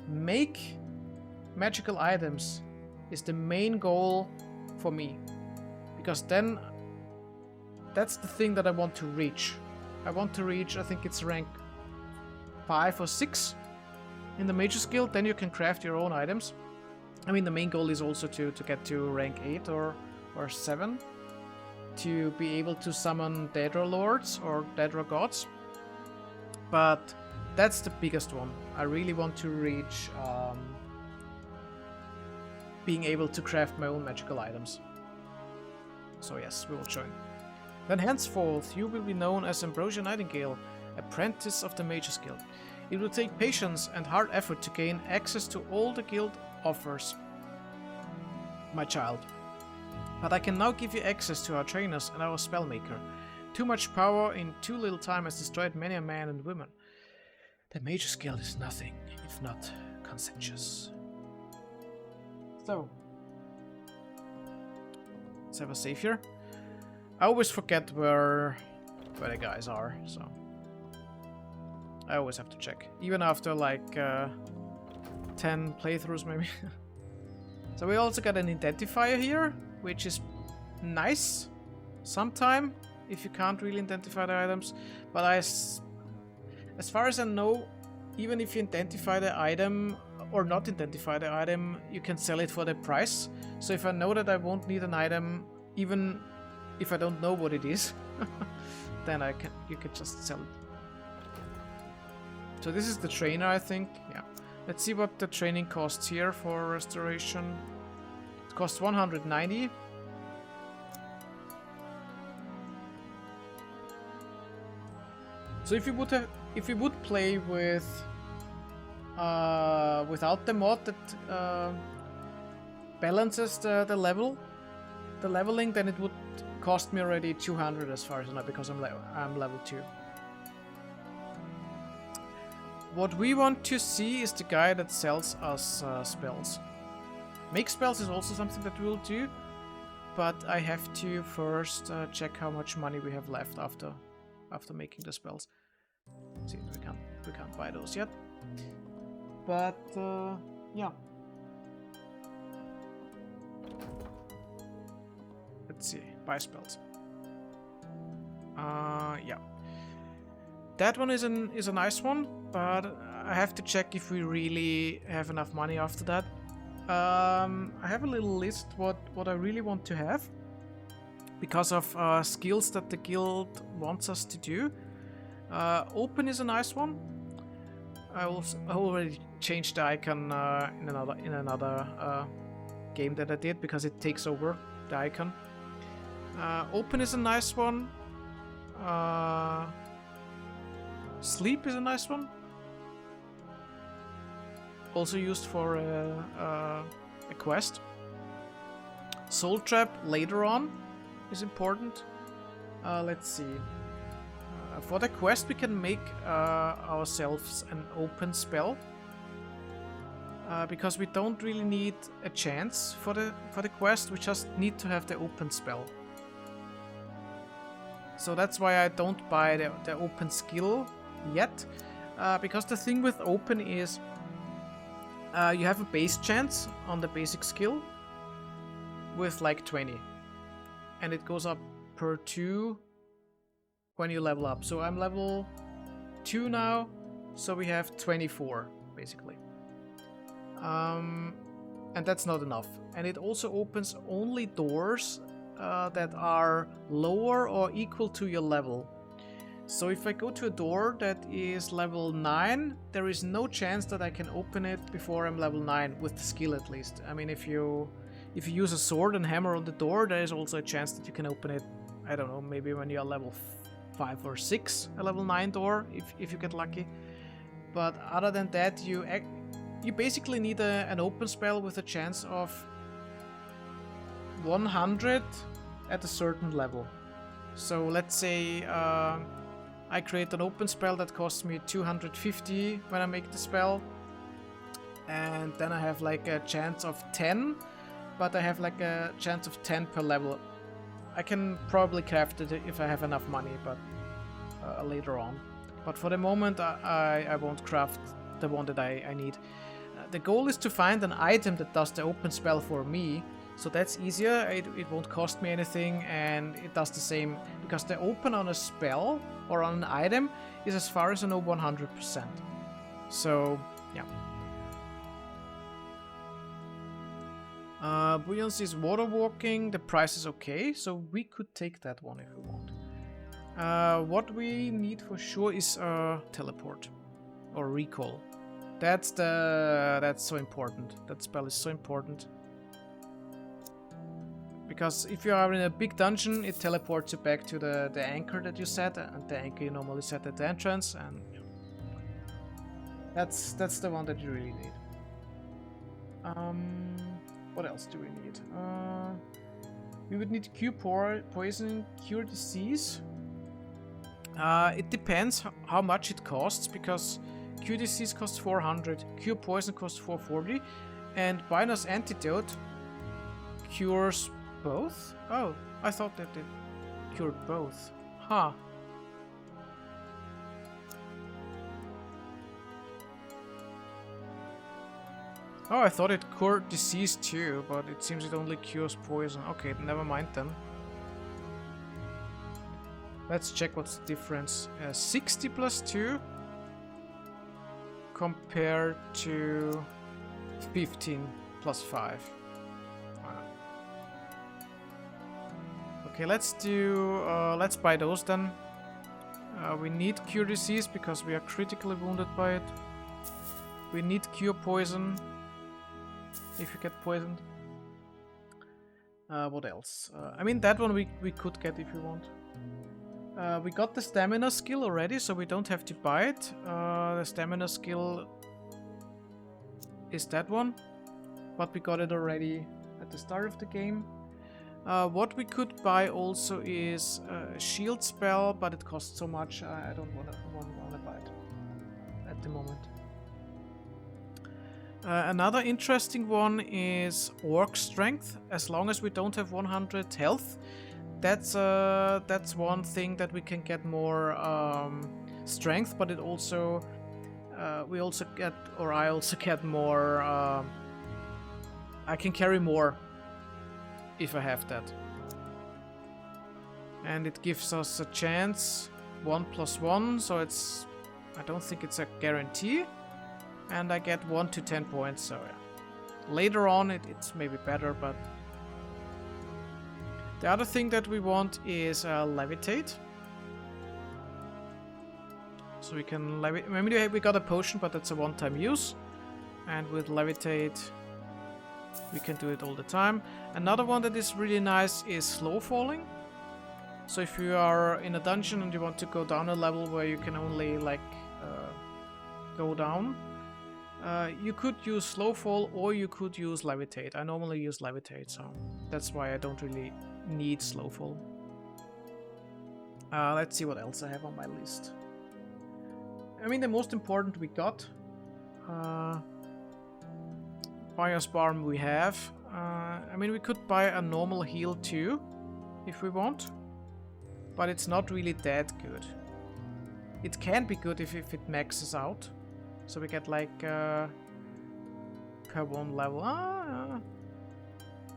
make magical items is the main goal for me. Because then that's the thing that I want to reach. I want to reach, I think it's rank 5 or 6 in the Mage's Guild. Then you can craft your own items. I mean, the main goal is also to get to rank 8 or 7 to be able to summon Daedra Lords or Daedra Gods. But that's the biggest one. I really want to reach being able to craft my own magical items. So yes, we will join. Then henceforth you will be known as Ambrosia Nightingale, apprentice of the Mage's Guild. It will take patience and hard effort to gain access to all the guild offers, my child. But I can now give you access to our trainers and our spellmaker. Too much power in too little time has destroyed many a man and woman. The Mage's Guild is nothing if not conscientious. So, let's have a save here. I always forget where the guys are, so I always have to check, even after like 10 playthroughs maybe. So we also got an identifier here, which is nice sometime if you can't really identify the items. But as far as I know, even if you identify the item or not identify the item, you can sell it for the price. So if I know that I won't need an item, even if I don't know what it is, then you can just sell it. So this is the trainer, I think. Yeah. Let's see what the training costs here for restoration. It costs 190. So if you would play with without the mod that balances the leveling, then it would cost me already 200 as far as I know, because I'm level 2. What we want to see is the guy that sells us spells. Make spells is also something that we will do, but I have to first check how much money we have left after making the spells. See, we can't buy those yet. But yeah. Let's see, buy spells. Yeah. That one is a nice one, but I have to check if we really have enough money after that. I have a little list what I really want to have because of skills that the guild wants us to do. Open is a nice one. I already changed the icon in another game that I did because it takes over the icon. Open is a nice one. Sleep is a nice one. Also used for a quest. Soul Trap later on is important. Let's see. For the quest we can make ourselves an open spell. Because we don't really need a chance for the quest, we just need to have the open spell. So that's why I don't buy the open skill yet. Because the thing with open is you have a base chance on the basic skill with like 20. And it goes up per 2 when you level up. So I'm level 2 now, so we have 24 basically. And that's not enough. And it also opens only doors that are lower or equal to your level. So if I go to a door that is level 9, there is no chance that I can open it before I'm level 9, with the skill at least. I mean, if you use a sword and hammer on the door, there is also a chance that you can open it, I don't know, maybe when you are level 5 or 6, a level 9 door, if you get lucky. But other than that, you basically need an open spell with a chance of 100 at a certain level. So let's say I create an open spell that costs me 250 when I make the spell, and then I have like a chance of 10, but I have like a chance of 10 per level. I can probably craft it if I have enough money, but later on. But for the moment I won't craft the one that I need. The goal is to find an item that does the open spell for me, so that's easier, it won't cost me anything, and it does the same, because the open on a spell or on an item is, as far as I know, 100%. So, yeah. Buoyancy is water walking, the price is okay, so we could take that one if we want. What we need for sure is teleport or recall. That's so important. That spell is so important. Because if you are in a big dungeon, it teleports you back to the anchor that you set, and the anchor you normally set at the entrance, and that's the one that you really need. What else do we need? We would need cure poison, cure disease. It depends how much it costs, because cure disease costs 400, cure poison costs 440, and Binar's antidote cures both? Oh, I thought that it cured both. Huh. Oh, I thought it cured disease too, but it seems it only cures poison. Okay, never mind then. Let's check what's the difference. 60 plus 2 compared to 15 plus 5. Okay, let's buy those then. We need cure disease because we are critically wounded by it. We need cure poison if you get poisoned. What else? I mean, that one we could get if we want. We got the stamina skill already, so we don't have to buy it. The stamina skill is that one, but we got it already at the start of the game. What we could buy also is a shield spell, but it costs so much I don't want to buy it at the moment. Another interesting one is orc strength. As long as we don't have 100 health, that's one thing that we can get more strength, but it also we also get, or I also get more. I can carry more if I have that, and it gives us a chance 1+1. So it's, I don't think it's a guarantee. And I get 1 to 10 points, so yeah. Later on it's maybe better, but... The other thing that we want is levitate. So we can levitate... Maybe we got a potion, but that's a one-time use. And with levitate, we can do it all the time. Another one that is really nice is slow falling. So if you are in a dungeon and you want to go down a level where you can only, like, go down... you could use slow fall or you could use levitate. I normally use levitate, so that's why I don't really need slow fall. Let's see what else I have on my list. I mean, the most important we got. Bios Barm we have. I mean, we could buy a normal heal too, if we want. But it's not really that good. It can be good if it maxes out. So we get like per one level.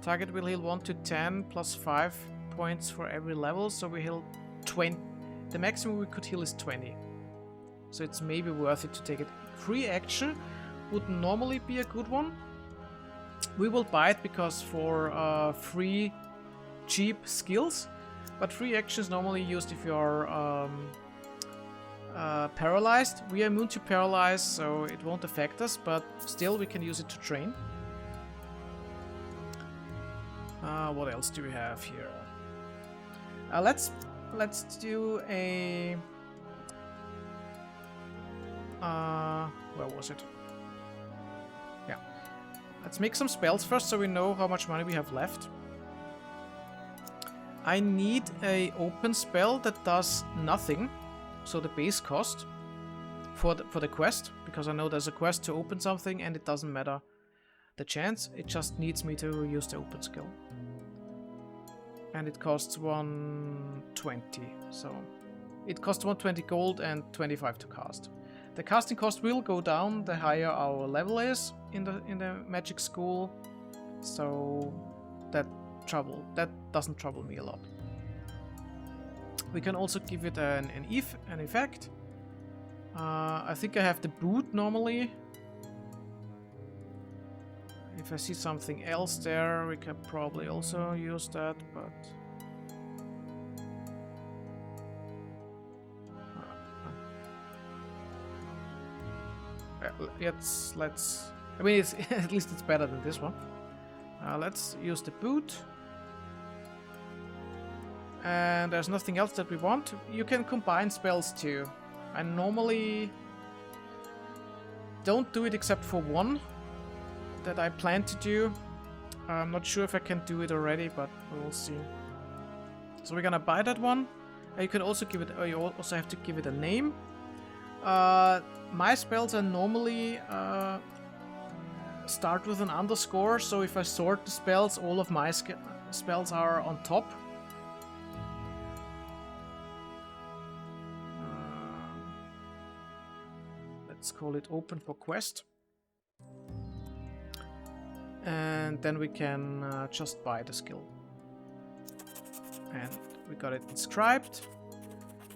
Target will heal 1 to 10 plus 5 points for every level. So we heal 20. The maximum we could heal is 20. So it's maybe worth it to take it. Free action would normally be a good one. We will buy it because for free, cheap skills. But free action is normally used if you're paralyzed. We are immune to paralyze, so it won't affect us, but still we can use it to train. What else do we have here? Let's do a where was it? Yeah. Let's make some spells first so we know how much money we have left. I need a open spell that does nothing. So the base cost for the quest, because I know there's a quest to open something and it doesn't matter the chance, it just needs me to use the open skill. And it costs 120, so it costs 120 gold and 25 to cast. The casting cost will go down the higher our level is in the magic school, so that doesn't trouble me a lot. We can also give it an effect. I think I have the boot normally. If I see something else there, we can probably also use that, but... let's... I mean, it's at least it's better than this one. Let's use the boot. And there's nothing else that we want. You can combine spells too. I normally don't do it except for one that I plan to do. I'm not sure if I can do it already, but we'll see. So we're gonna buy that one. You can also give it, you also have to give it a name. My spells are normally start with an underscore, so if I sort the spells, all of my spells are on top. Let's call it open for quest. And then we can just buy the skill. And we got it inscribed.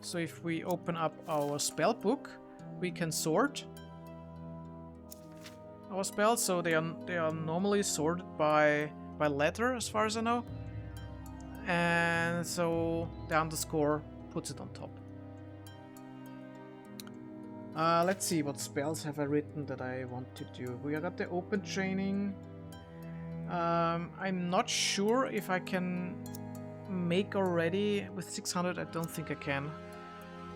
So if we open up our spell book, we can sort our spells. So they are normally sorted by letter, as far as I know. And so the underscore puts it on top. Let's see, what spells have I written that I want to do. We got the open training. I'm not sure if I can make already with 600. I don't think I can.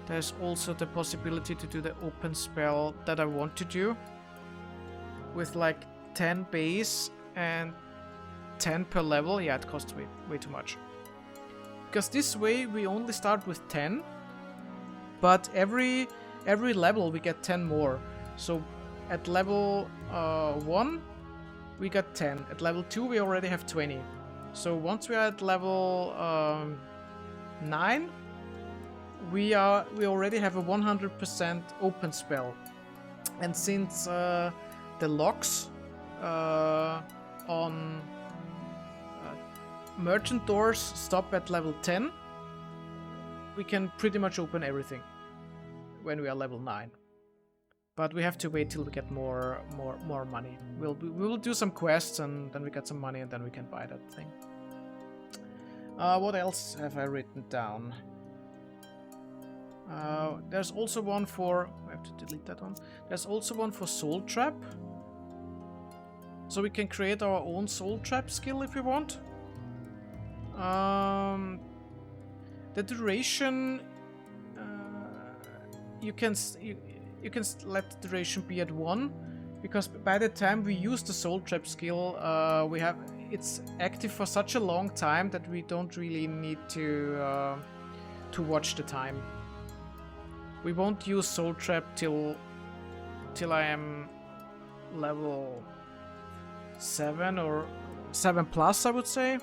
There's also the possibility to do the open spell that I want to do with like 10 base and 10 per level. Yeah, it costs way too much. Because this way we only start with 10, but every level we get 10 more. So at level 1, we got 10. At level 2, we already have 20. So once we are at level 9, we already have a 100% open spell. And since the locks on merchant doors stop at level 10, we can pretty much open everything when we are level 9. But we have to wait till we get more money. We will do some quests and then we get some money and then we can buy that thing. What else have I written down? There's also one for... I have to delete that one. There's also one for Soul Trap. So we can create our own Soul Trap skill if we want. The duration... You can let the duration be at 1, because by the time we use the Soul Trap skill, it's active for such a long time that we don't really need to watch the time. We won't use Soul Trap till I am level 7 or 7 plus, I would say.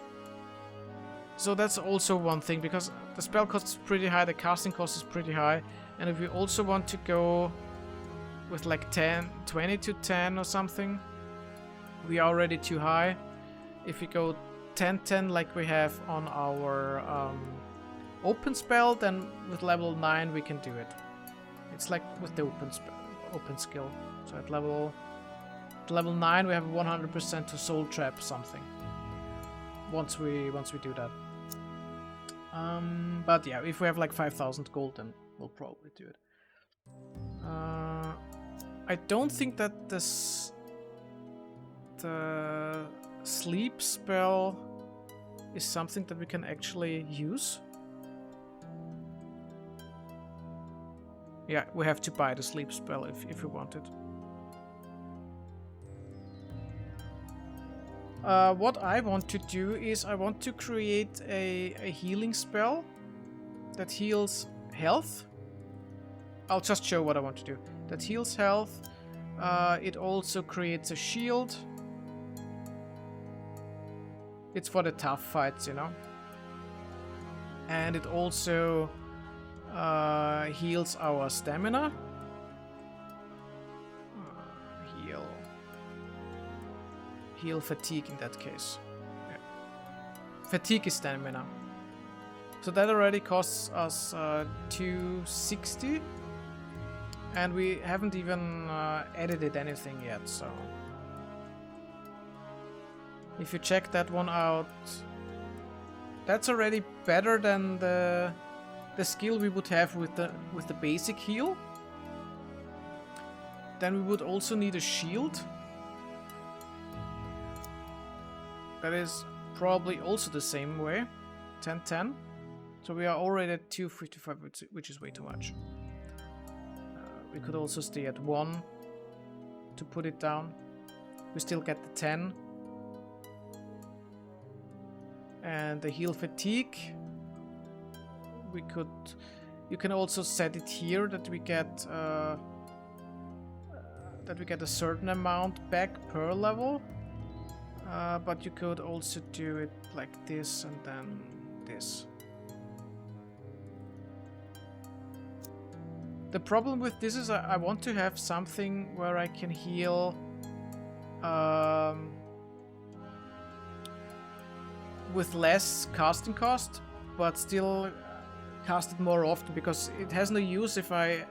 So that's also one thing, because the spell cost is pretty high, the casting cost is pretty high, and if we also want to go with like 20 to 10 or something, we are already too high. If we go 10-10 like we have on our open spell, then with level 9 we can do it. It's like with the open skill. So at level 9 we have 100% to Soul Trap something. Once we do that. But yeah, if we have like 5,000 gold, then we'll probably do it. I don't think that the sleep spell is something that we can actually use. Yeah, we have to buy the sleep spell if we want it. What I want to do is I want to create a healing spell that heals health. I'll just show what I want to do. That heals health. It also creates a shield. It's for the tough fights, you know. And it also heals our stamina. Heal fatigue in that case. Yeah. Fatigue is stamina. So that already costs us 260. And we haven't even edited anything yet, so... If you check that one out, that's already better than the skill we would have with the basic heal. Then we would also need a shield. That is probably also the same way, 10-10. So we are already at 255, which is way too much. We could also stay at 1 to put it down. We still get the 10. And the heal fatigue, you can also set it here that we get a certain amount back per level. But you could also do it like this and then this. The problem with this is I want to have something where I can heal with less casting cost, but still cast it more often, because it has no use if I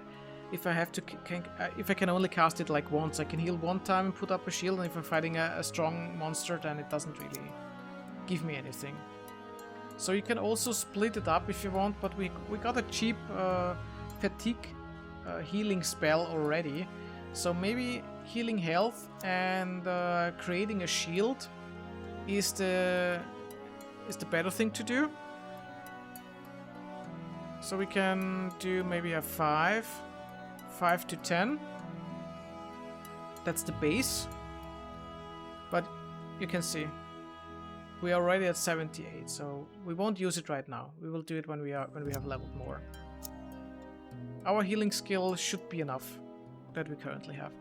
can only cast it like once. I can heal one time and put up a shield, and if I'm fighting a strong monster, then it doesn't really give me anything. So you can also split it up if you want, but we got a cheap fatigue healing spell already, so maybe healing health and creating a shield is the better thing to do. So we can do maybe a 5 to 10. That's the base. But you can see we are already at 78, so we won't use it right now. We will do it when we have leveled more. Our healing skill should be enough that we currently have.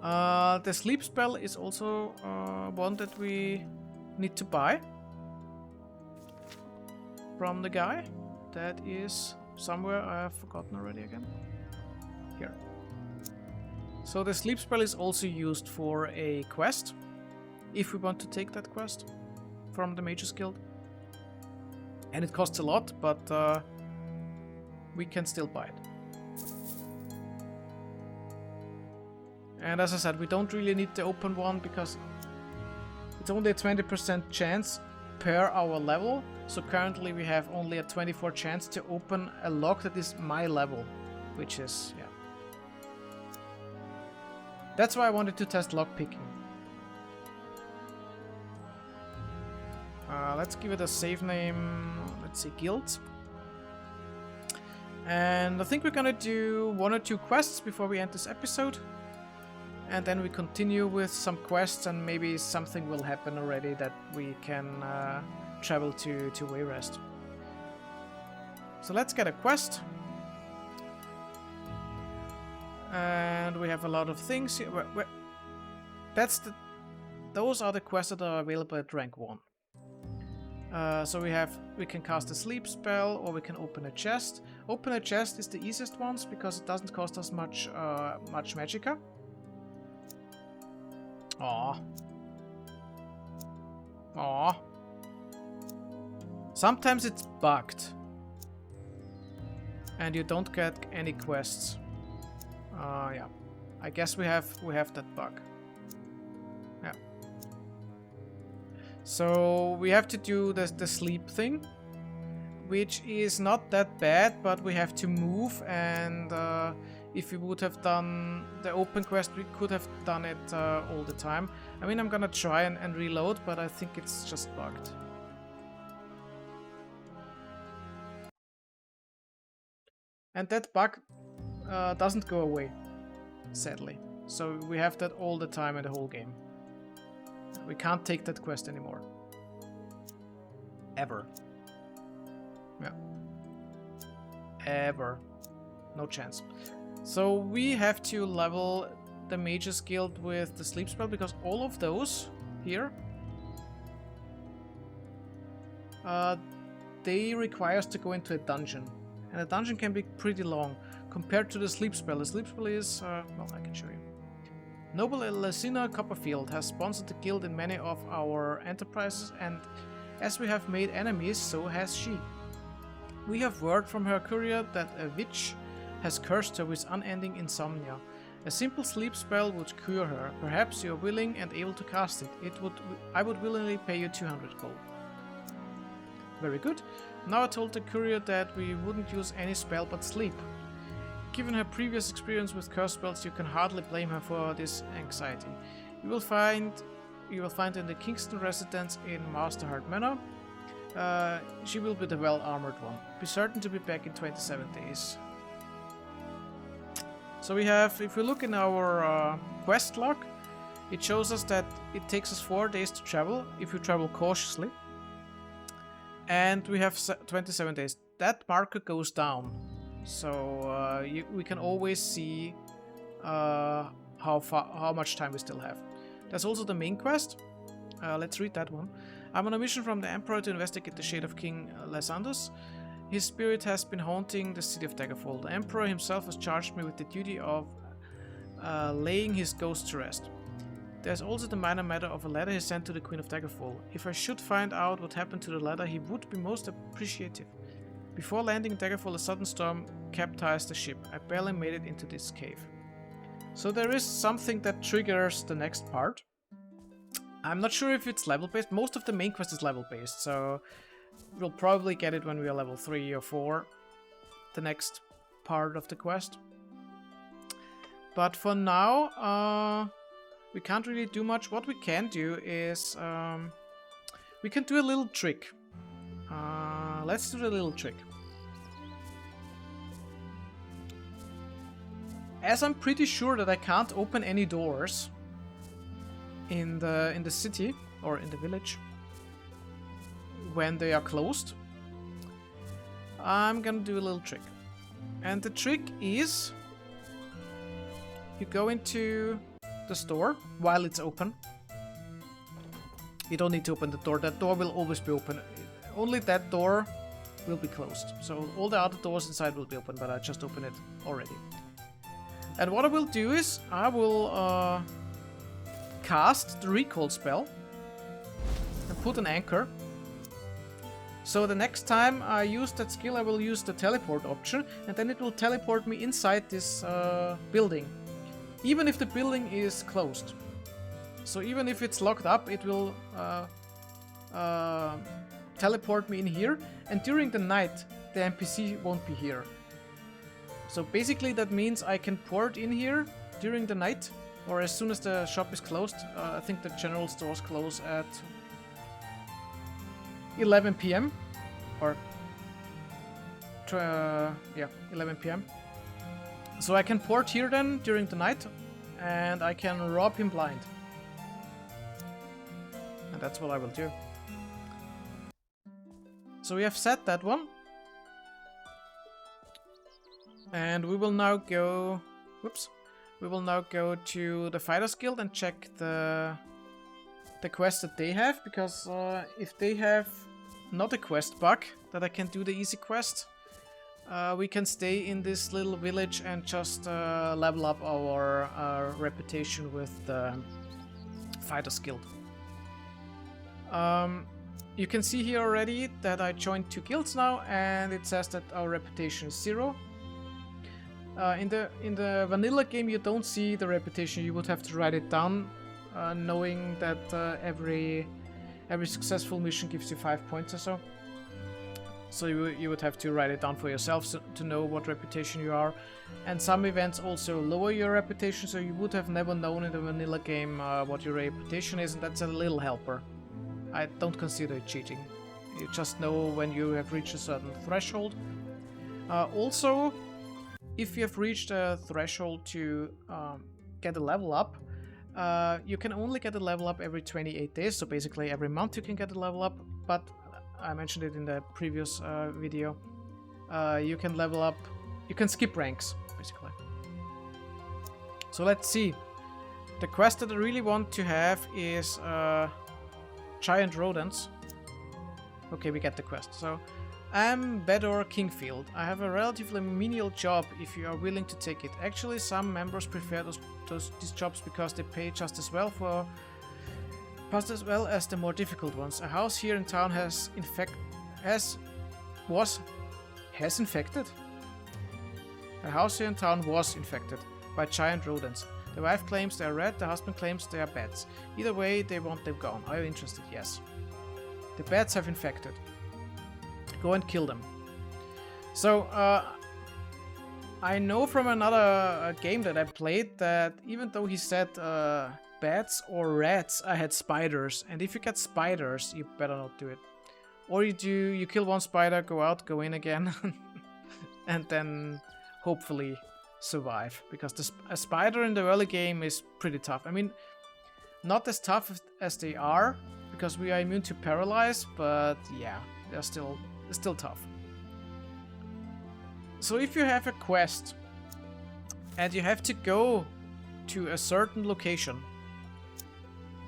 The sleep spell is also one that we need to buy from the guy. That is somewhere, I have forgotten already again. Here. So the sleep spell is also used for a quest, if we want to take that quest from the Mage's Guild. And it costs a lot, but we can still buy it. And as I said, we don't really need to open one because it's only a 20% chance per our level. So currently we have only a 24% chance to open a lock that is my level, which is, yeah. That's why I wanted to test lockpicking. Let's give it a save name, let's say Guild. And I think we're gonna do 1 or 2 quests before we end this episode. And then we continue with some quests, and maybe something will happen already that we can travel to Wayrest. So let's get a quest. And we have a lot of things here. Those are the quests that are available at rank 1. So we can cast a sleep spell, or we can open a chest. Open a chest is the easiest ones because it doesn't cost us much magicka. Aww. Aww. Sometimes it's bugged. And you don't get any quests. Yeah. I guess we have that bug. Yeah. So we have to do the sleep thing, which is not that bad, but we have to move, and if we would have done the open quest, we could have done it all the time. I mean, I'm gonna try and reload, but I think it's just bugged. And that bug doesn't go away, sadly. So we have that all the time in the whole game. We can't take that quest anymore. Ever. Yeah. Ever. No chance. So we have to level the Mage's Guild with the sleep spell, because all of those here, they require us to go into a dungeon. And a dungeon can be pretty long compared to the sleep spell. The sleep spell is, well, I can show you. Noble Lesina Copperfield has sponsored the guild in many of our enterprises, and as we have made enemies, so has she. We have word from her courier that a witch has cursed her with unending insomnia. A simple sleep spell would cure her. Perhaps you are willing and able to cast it. I would willingly pay you 200 gold. Very good. Now I told the courier that we wouldn't use any spell but sleep. Given her previous experience with curse spells, you can hardly blame her for this anxiety. You will find in the Kingston residence in Masterheart Manor. She will be the well-armored one. Be certain to be back in 27 days. So we have, if we look in our quest log, it shows us that it takes us 4 days to travel, if you travel cautiously. And we have 27 days. That marker goes down. So we can always see how much time we still have. There's also the main quest. Let's read that one. I'm on a mission from the Emperor to investigate the shade of King Lysandus. His spirit has been haunting the city of Daggerfall. The Emperor himself has charged me with the duty of laying his ghost to rest. There's also the minor matter of a letter he sent to the Queen of Daggerfall. If I should find out what happened to the letter, he would be most appreciative. Before landing in Daggerfall, a sudden storm capsized the ship. I barely made it into this cave. So there is something that triggers the next part. I'm not sure if it's level based. Most of the main quest is level based, so we'll probably get it when we are level 3 or 4, the next part of the quest. But for now, we can't really do much. What we can do is we can do a little trick. Let's do the little trick. As I'm pretty sure that I can't open any doors in the city or in the village when they are closed, I'm gonna do a little trick. And the trick is you go into the store while it's open. You don't need to open the door. That door will always be open. Only that door will be closed. So all the other doors inside will be open, but I just opened it already. And what I will do is I will cast the recall spell and put an anchor. So the next time I use that skill, I will use the teleport option, and then it will teleport me inside this building, even if the building is closed. So even if it's locked up, it will teleport me in here, and during the night the NPC won't be here. So basically that means I can port in here during the night, or as soon as the shop is closed. I think the general stores close at 11 PM, or yeah, 11 PM. So I can port here then during the night, and I can rob him blind. And that's what I will do. So we have set that one. And we will now go... Whoops. We will now go to the Fighters Guild and check the quest that they have, because if they have not a quest bug that I can do the easy quest, we can stay in this little village and just level up our reputation with the Fighters Guild. You can see here already that I joined 2 guilds now, and it says that our reputation is 0. In the vanilla game you don't see the reputation. You would have to write it down, knowing that every successful mission gives you 5 points or so. So you would have to write it down for yourself to know what reputation you are. And some events also lower your reputation, so you would have never known in the vanilla game what your reputation is, and that's a little helper. I don't consider it cheating. You just know when you have reached a certain threshold. Also, if you have reached a threshold to get a level up, you can only get a level up every 28 days, so basically every month you can get a level up, but I mentioned it in the previous video, you can level up, you can skip ranks, basically. So let's see. The quest that I really want to have is Giant Rodents. Okay, we get the quest. So, I'm Bedor Kingfield. I have a relatively menial job if you are willing to take it. Actually, some members prefer these jobs because they pay just as well as the more difficult ones. A house here in town has infected. A house here in town was infected by giant rodents. The wife claims they are red, the husband claims they are bats. Either way, they want them gone. Are you interested? Yes. The bats have infected. Go and kill them. So, I know from another game that I played that even though he said bats or rats, I had spiders. And if you get spiders, you better not do it. Or you kill one spider, go out, go in again, and then hopefully survive. Because a spider in the early game is pretty tough. I mean, not as tough as they are, because we are immune to paralyze, but yeah, they're still tough. So if you have a quest and you have to go to a certain location,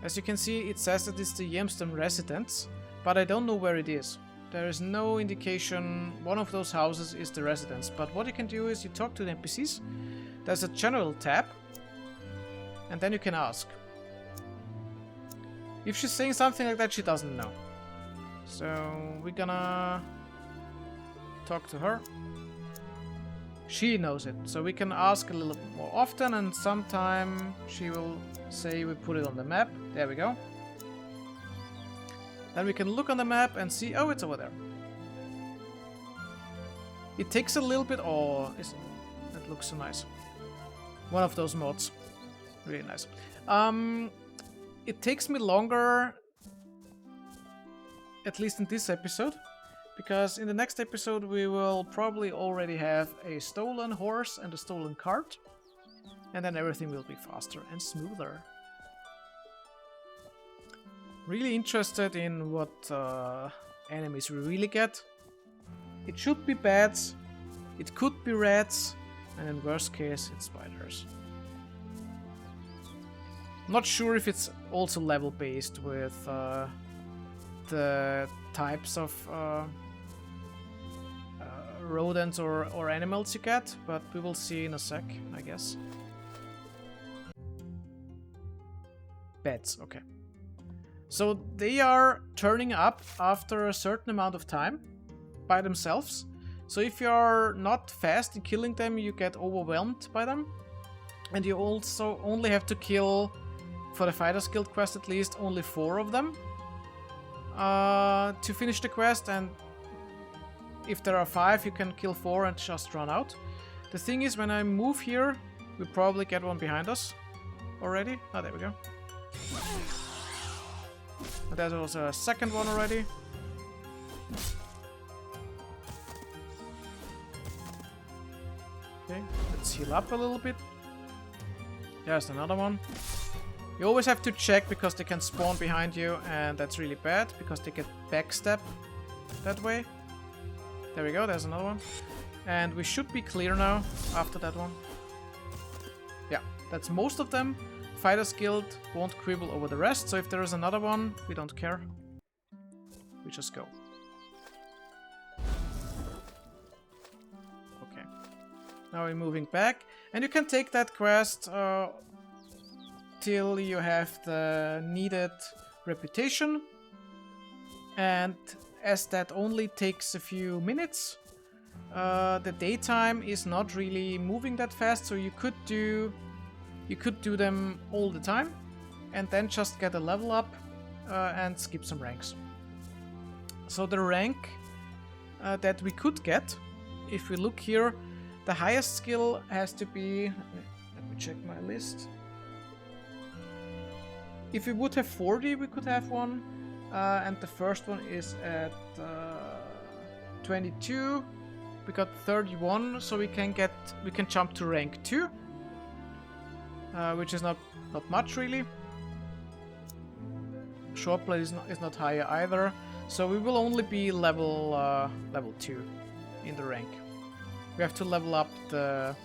as you can see, it says that it's the Yemston residence, but I don't know where it is. There is no indication one of those houses is the residence. But what you can do is you talk to the NPCs. There's a general tab, and then you can ask. If she's saying something like that, she doesn't know. So we're gonna talk to her. She knows it, so we can ask a little bit more often, and sometime she will say we put it on the map. There we go. Then we can look on the map and see, oh, it's over there. It takes a little bit, oh, that looks so nice. One of those mods. Really nice. It takes me longer, at least in this episode, because in the next episode we will probably already have a stolen horse and a stolen cart, and then everything will be faster and smoother. Really interested in what enemies we really get. It should be bats, it could be rats, and in worst case it's spiders. Not sure if it's also level based with the types of rodents or animals you get, but we will see in a sec, I guess. Beds, okay. So they are turning up after a certain amount of time by themselves. So if you're not fast in killing them, you get overwhelmed by them. And you also only have to kill, for the Fighters Guild quest at least, only 4 of them to finish the quest. And if there are 5, you can kill 4 and just run out. The thing is, when I move here, we probably get one behind us already. Oh, there we go. There's also a second one already. Okay, let's heal up a little bit. There's another one. You always have to check because they can spawn behind you, and that's really bad because they get backstab that way. There we go, there's another one. And we should be clear now after that one. Yeah, that's most of them. Fighters Guild won't quibble over the rest, so if there is another one, we don't care. We just go. Okay. Now we're moving back, and you can take that quest till you have the needed reputation. And as that only takes a few minutes, the daytime is not really moving that fast, so you could do them all the time and then just get a level up and skip some ranks. So the rank that we could get, if we look here, the highest skill has to be, let me check my list. If we would have 40, we could have one, and the first one is at 22. We got 31, so we can jump to rank 2. Which is not much really. Shortblade is not higher either, so we will only be level 2 in the rank. We have to level up the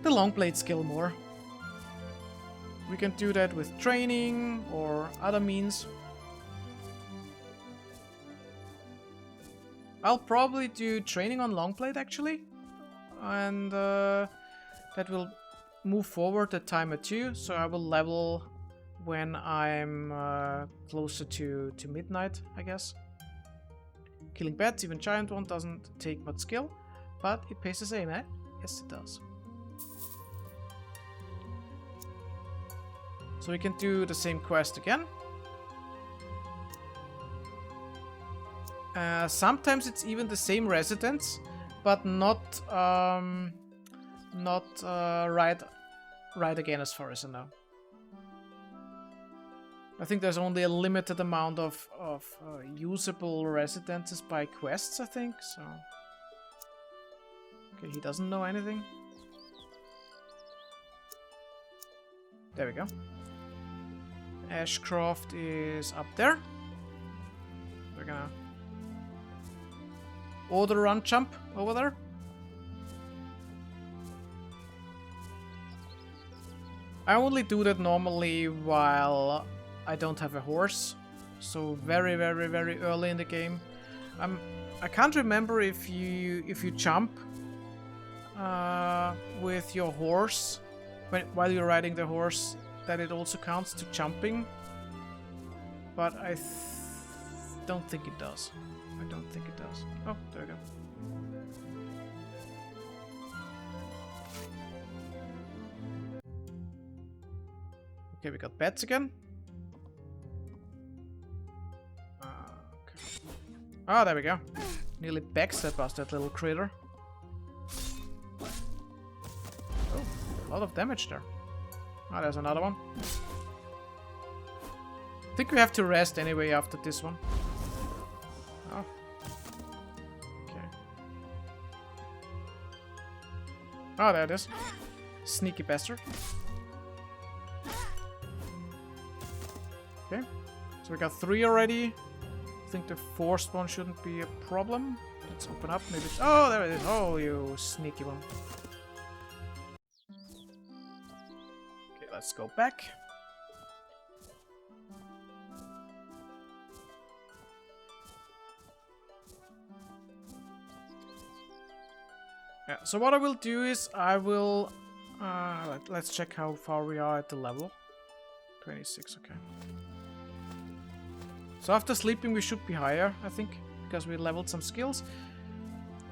Longblade skill more. We can do that with training or other means. I'll probably do training on Longblade actually, and that will move forward the timer too, so I will level when I'm closer to midnight, I guess. Killing bats, even giant one, doesn't take much skill, but it pays the same, eh? Yes, it does. So we can do the same quest again. Sometimes it's even the same residence, but not right again as far as I know. I think there's only a limited amount of usable residences by quests, I think, so... Okay, he doesn't know anything. There we go. Ashcroft is up there. We're gonna order run jump over there. I only do that normally while I don't have a horse, so very early in the game. I can't remember if you jump with your horse while you're riding the horse, that it also counts to jumping, but I don't think it does. I don't think it does. Oh, there we go. Okay, we got bats again. Okay. Oh, there we go. Nearly backstab us, that little critter. Oh, a lot of damage there. Oh, there's another one. I think we have to rest anyway after this one. Oh. Okay. Oh, there it is. Sneaky bastard. Okay. So we got 3 already. I think the 4th one shouldn't be a problem. Let's open up. Maybe it's... Oh, there it is. Oh, you sneaky one. Okay, let's go back. Yeah, so what I will do is I will... let's check how far we are at the level. 26, okay. So after sleeping we should be higher, I think, because we leveled some skills.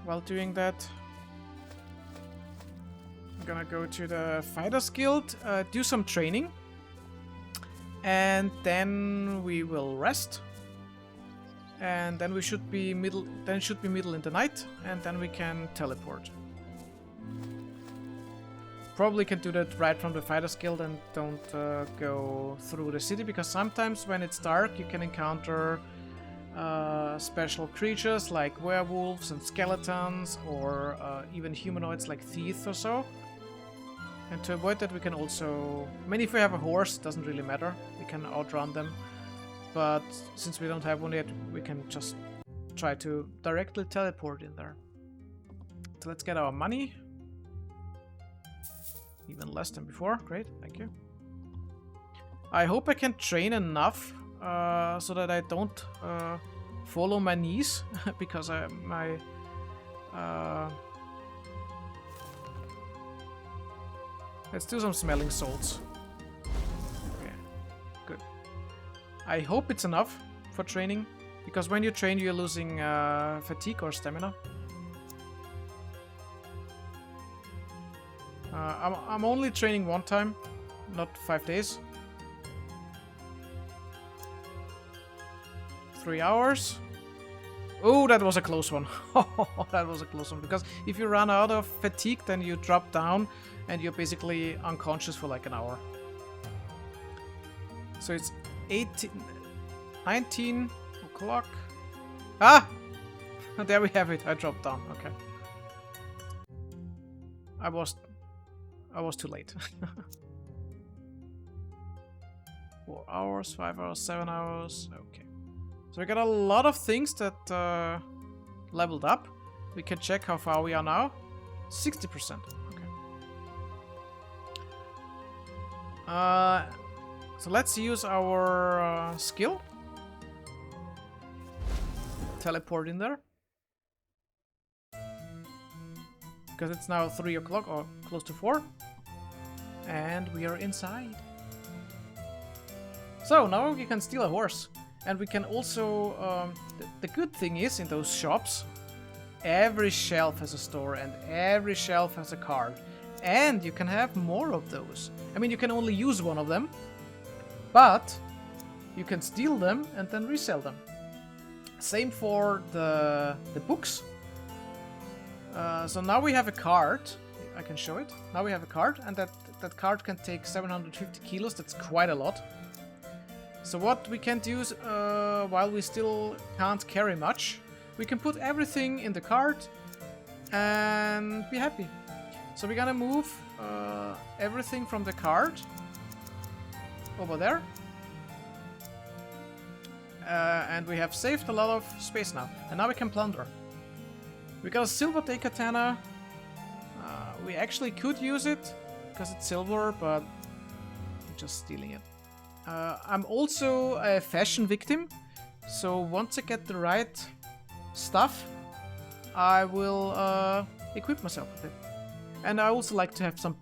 While doing that, I'm gonna go to the Fighters Guild, do some training, and then we will rest. And then we should be middle. Then it should be middle in the night, and then we can teleport. Probably can do that right from the Fighters Guild and don't go through the city, because sometimes when it's dark you can encounter special creatures like werewolves and skeletons, or even humanoids like thieves or so. And to avoid that we can also... I mean, if we have a horse, it doesn't really matter. We can outrun them. But since we don't have one yet, we can just try to directly teleport in there. So let's get our money. Even less than before. Great, thank you. I hope I can train enough so that I don't follow my knees, because let's do some smelling salts. Okay, good. I hope it's enough for training, because when you train you're losing fatigue or stamina. I'm only training one time, not 5 days. 3 hours. Oh, that was a close one. That was a close one, because if you run out of fatigue then you drop down and you're basically unconscious for like an hour. So it's 19 o'clock. Ah! There we have it. I dropped down. Okay. I was too late. 4 hours, 5 hours, 7 hours. Okay. So we got a lot of things that leveled up. We can check how far we are now. 60%. Okay. So let's use our skill. Teleport in there. Because it's now 3 o'clock or close to 4. And we are inside. So now we can steal a horse. And we can also... the good thing is, in those shops, every shelf has a store and every shelf has a card. And you can have more of those. I mean, you can only use one of them. But you can steal them and then resell them. Same for the books. So now we have a card. I can show it. Now we have a card, and that card can take 750 kilos. That's quite a lot. So what we can do is, while we still can't carry much, we can put everything in the card and be happy. So we're gonna move everything from the card over there. And we have saved a lot of space now. And now we can plunder. We got a silver day katana. We actually could use it because it's silver, but I'm just stealing it. I'm also a fashion victim, so once I get the right stuff, I will equip myself with it. And I also like to have some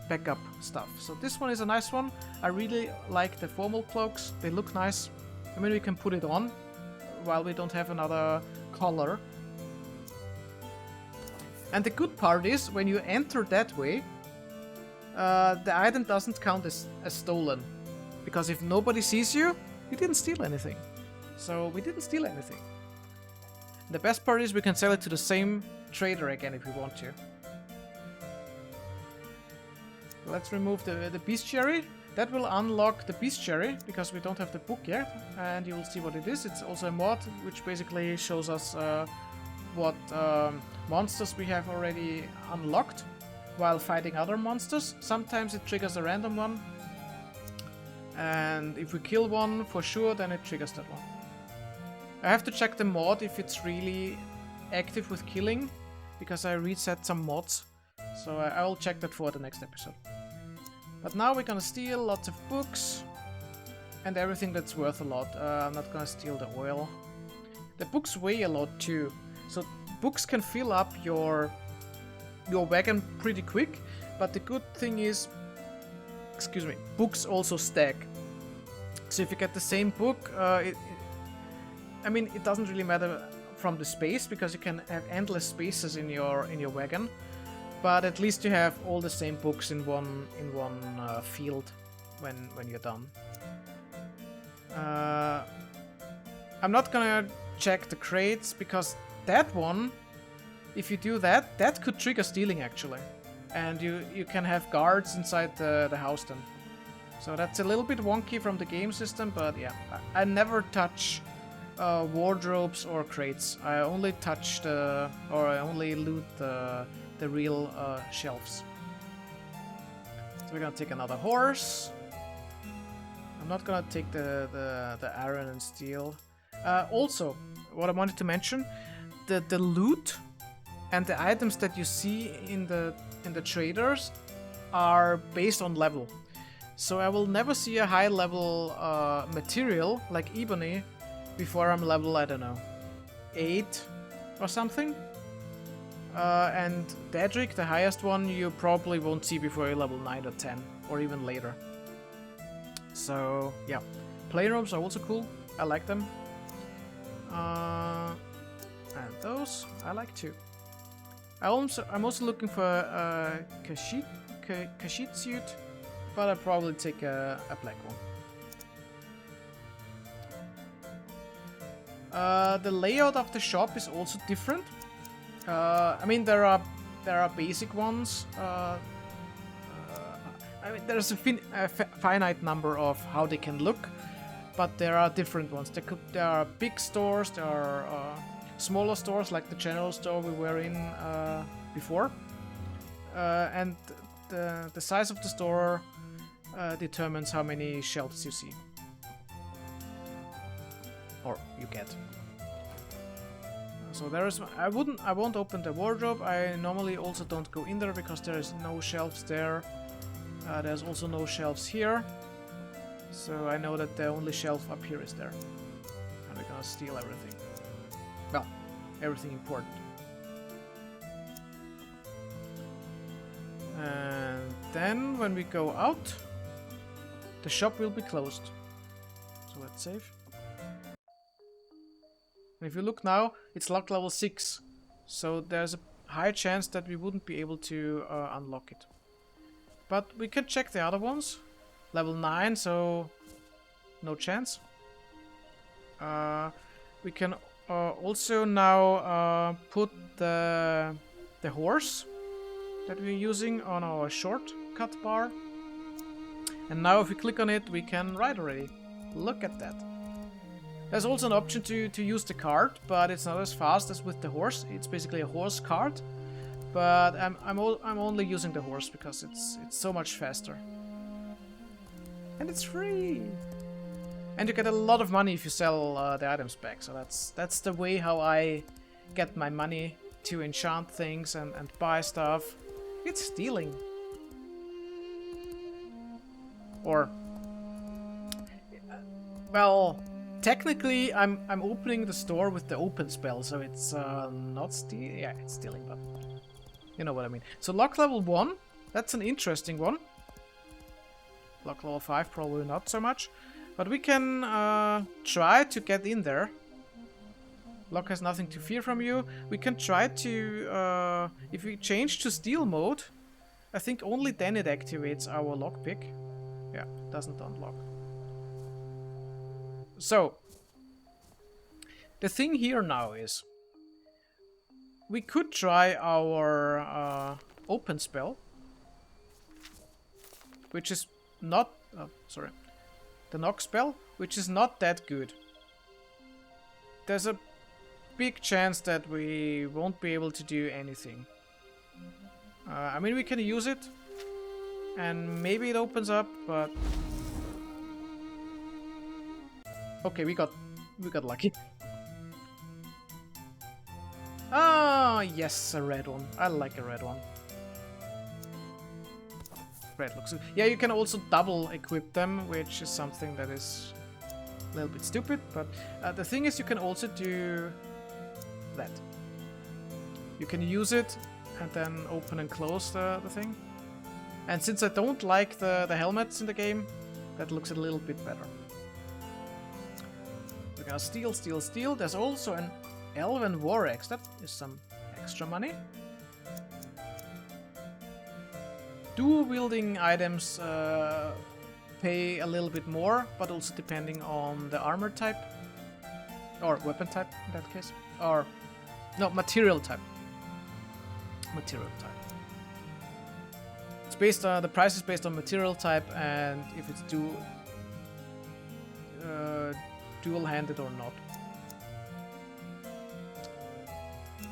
backup stuff. So this one is a nice one. I really like the formal cloaks. They look nice. I mean, we can put it on while we don't have another color. And the good part is, when you enter that way, the item doesn't count as stolen. Because if nobody sees you, you didn't steal anything. So we didn't steal anything. The best part is we can sell it to the same trader again if we want to. Let's remove the bestiary. That will unlock the bestiary, because we don't have the book yet. And you will see what it is. It's also a mod, which basically shows us what monsters we have already unlocked while fighting other monsters. Sometimes it triggers a random one. And if we kill one, for sure, then it triggers that one. I have to check the mod if it's really active with killing, because I reset some mods. So I will check that for the next episode. But now we're gonna steal lots of books and everything that's worth a lot. I'm not gonna steal the oil. The books weigh a lot too. So books can fill up your your wagon pretty quick. But the good thing is, excuse me, books also stack. So if you get the same book, I mean, it doesn't really matter from the space because you can have endless spaces in your wagon. But at least you have all the same books in one field when you're done. I'm not gonna check the crates because that one, if you do that, that could trigger stealing actually, and you can have guards inside the house then. So that's a little bit wonky from the game system, but yeah, I never touch wardrobes or crates. I only touch I only loot the real shelves. So we're gonna take another horse. I'm not gonna take the iron and steel. Also, what I wanted to mention, the loot and the items that you see in the traders are based on level. So I will never see a high level material like ebony before I'm level, I don't know, 8 or something. And Daedric, the highest one, you probably won't see before you're level 9 or 10 or even later. So yeah, playrooms are also cool. I like them. And those I like too. I'm also looking for a Khajiit suit, but I'll probably take a black one. The layout of the shop is also different. I mean, there are basic ones. I mean, there's a finite number of how they can look, but there are different ones. There are big stores, there are smaller stores like the general store we were in before, and the size of the store determines how many shelves you see or you get. So there is. I won't open the wardrobe. I normally also don't go in there because there is no shelves there. There's also no shelves here, so I know that the only shelf up here is there. And we're gonna steal everything. Well, everything important. And then when we go out, the shop will be closed. So let's save. And if you look now, it's locked level 6. So there's a high chance that we wouldn't be able to unlock it. But we can check the other ones. Level 9, so no chance. We can also now put the horse that we're using on our shortcut bar. And now if we click on it, we can ride already. Look at that. There's also an option to use the cart, but it's not as fast as with the horse. It's basically a horse cart. But I'm only using the horse because it's so much faster. And it's free. And you get a lot of money if you sell the items back. So that's the way how I get my money to enchant things and buy stuff. It's stealing. Or well, technically I'm opening the store with the open spell, so it's not stealing. Yeah, it's stealing, but you know what I mean. So lock level 1, that's an interesting one. Lock level 5 probably not so much, but we can try to get in there. Lock has nothing to fear from you. We can try to, if we change to steal mode, I think only then it activates our lockpick. Yeah, doesn't unlock. So, the thing here now is, we could try our open spell, which is not, the knock spell, which is not that good. There's a big chance that we won't be able to do anything. I mean, we can use it, and maybe it opens up, but okay, we got lucky. Ah, yes, a red one. I like a red one. Red looks good. Yeah, you can also double equip them, which is something that is a little bit stupid, but the thing is you can also do that. You can use it and then open and close the thing. And since I don't like the helmets in the game, that looks a little bit better. We're gonna steal, steal, steal. There's also an Elven War Axe. That is some extra money. Dual wielding items pay a little bit more, but also depending on the armor type. Or weapon type in that case. Or, no, material type. Material type. It's based on, the price is based on material type and if it's dual-handed or not.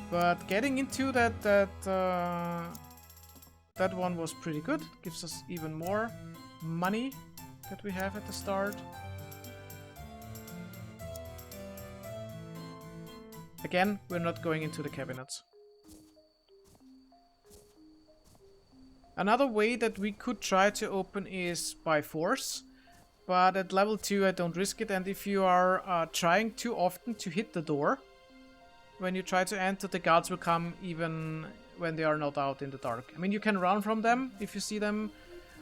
But getting into that one was pretty good. Gives us even more money that we have at the start. Again, we're not going into the cabinets. Another way that we could try to open is by force, but at level 2 I don't risk it, and if you are trying too often to hit the door, when you try to enter, the guards will come even when they are not out in the dark. I mean, you can run from them if you see them,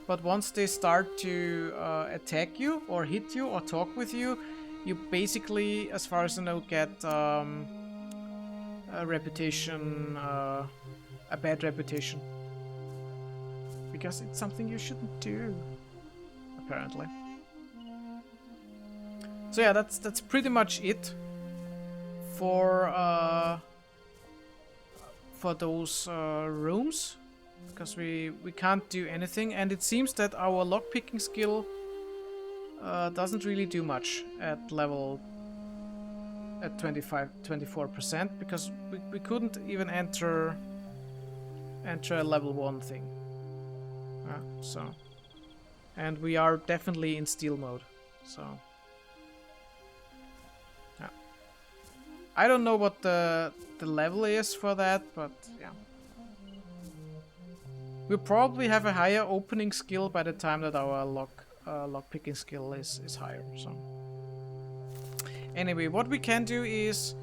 but once they start to attack you or hit you or talk with you, you basically, as far as I know, get a reputation, a bad reputation. Because it's something you shouldn't do, apparently. So yeah, that's pretty much it for those rooms, because we can't do anything, and it seems that our lockpicking skill doesn't really do much at level at 24%, because we couldn't even enter a level 1 thing. So, and we are definitely in steal mode, so yeah. I don't know what the level is for that, but yeah. We'll probably have a higher opening skill by the time that our lock picking skill is higher. So anyway, what we can do is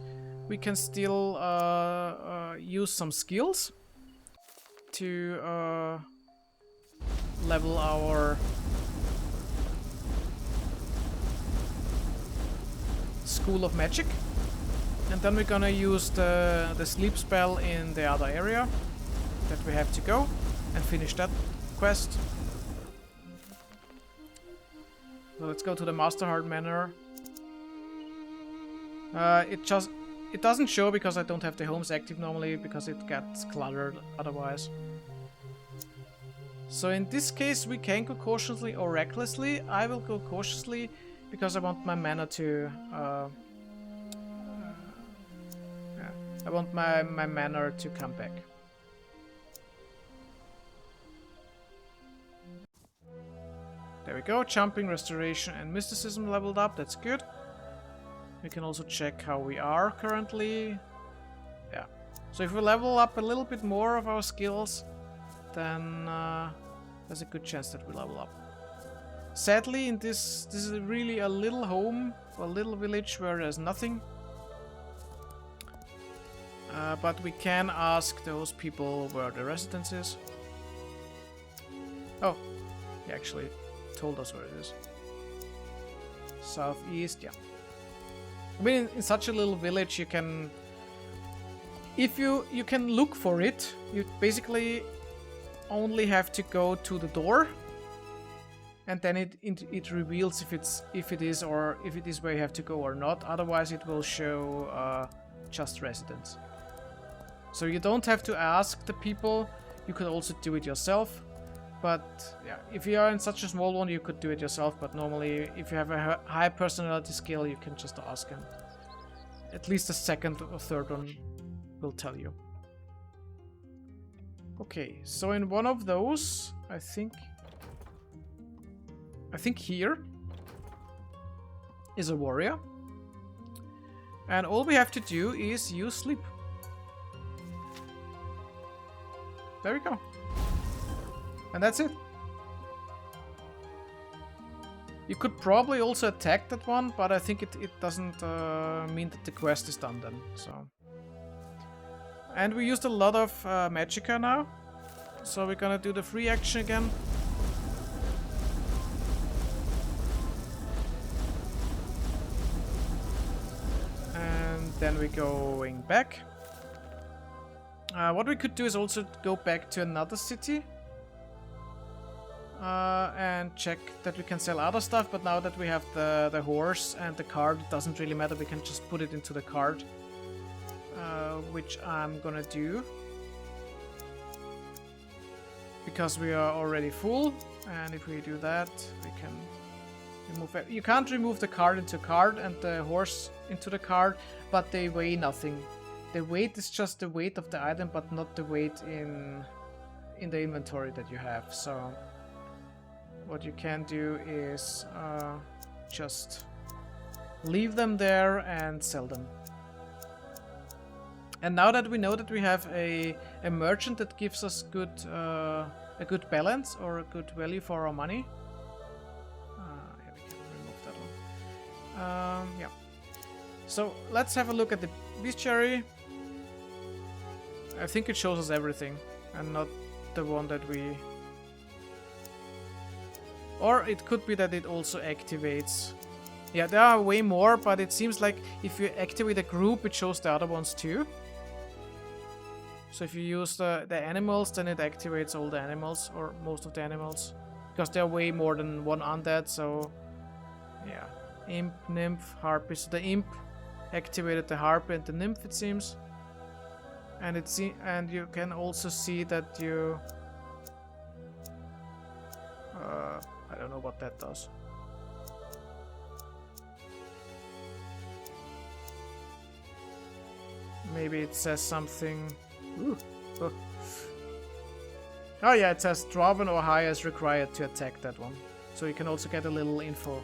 we can still use some skills to level our School of Magic, and then we're gonna use the sleep spell in the other area that we have to go and finish that quest. So let's go to the Masterheart Manor. It doesn't show because I don't have the homes active normally, because it gets cluttered otherwise. So in this case we can go cautiously or recklessly. I will go cautiously because I want my mana to I want my mana to come back. There we go, Jumping, Restoration and Mysticism leveled up, that's good. We can also check how we are currently. Yeah. So if we level up a little bit more of our skills, then there's a good chance that we level up. Sadly, in this is really a little home, a little village where there's nothing. But we can ask those people where the residence is. Oh, he actually told us where it is. Southeast, yeah. I mean, in such a little village, you can... If you can look for it, you basically only have to go to the door, and then it reveals if it is where you have to go or not. Otherwise, it will show just residents. So you don't have to ask the people. You could also do it yourself. But yeah, if you are in such a small one, you could do it yourself. But normally, if you have a high personality skill, you can just ask them. At least the second or third one will tell you. Okay, so in one of those, I think here is a warrior. And all we have to do is use sleep. There we go. And that's it. You could probably also attack that one, but I think it doesn't mean that the quest is done then. So And we used a lot of magicka now. So we're gonna do the free action again. And then we're going back. What we could do is also go back to another city. And check that we can sell other stuff, but now that we have the horse and the card, it doesn't really matter, we can just put it into the card. Which I'm gonna do. Because we are already full, and if we do that, we can remove it. You can't remove the card into card and the horse into the card, but they weigh nothing. The weight is just the weight of the item, but not the weight in the inventory that you have. So what you can do is just leave them there and sell them. And now that we know that we have a merchant that gives us good a good balance or a good value for our money. Yeah, we can remove that one. Yeah. So let's have a look at the bestiary. I think it shows us everything and not the one that we... Or it could be that it also activates. Yeah, there are way more, but it seems like if you activate a group, it shows the other ones too. So if you use the animals, then it activates all the animals, or most of the animals. Because there are way more than one undead, so... Yeah. Imp, nymph, harpy. So the imp activated the harpy and the nymph, it seems. And you can also see that you... I don't know what that does. Maybe it says something... Ooh. Oh. Oh yeah, it says Draven or higher is required to attack that one. So you can also get a little info.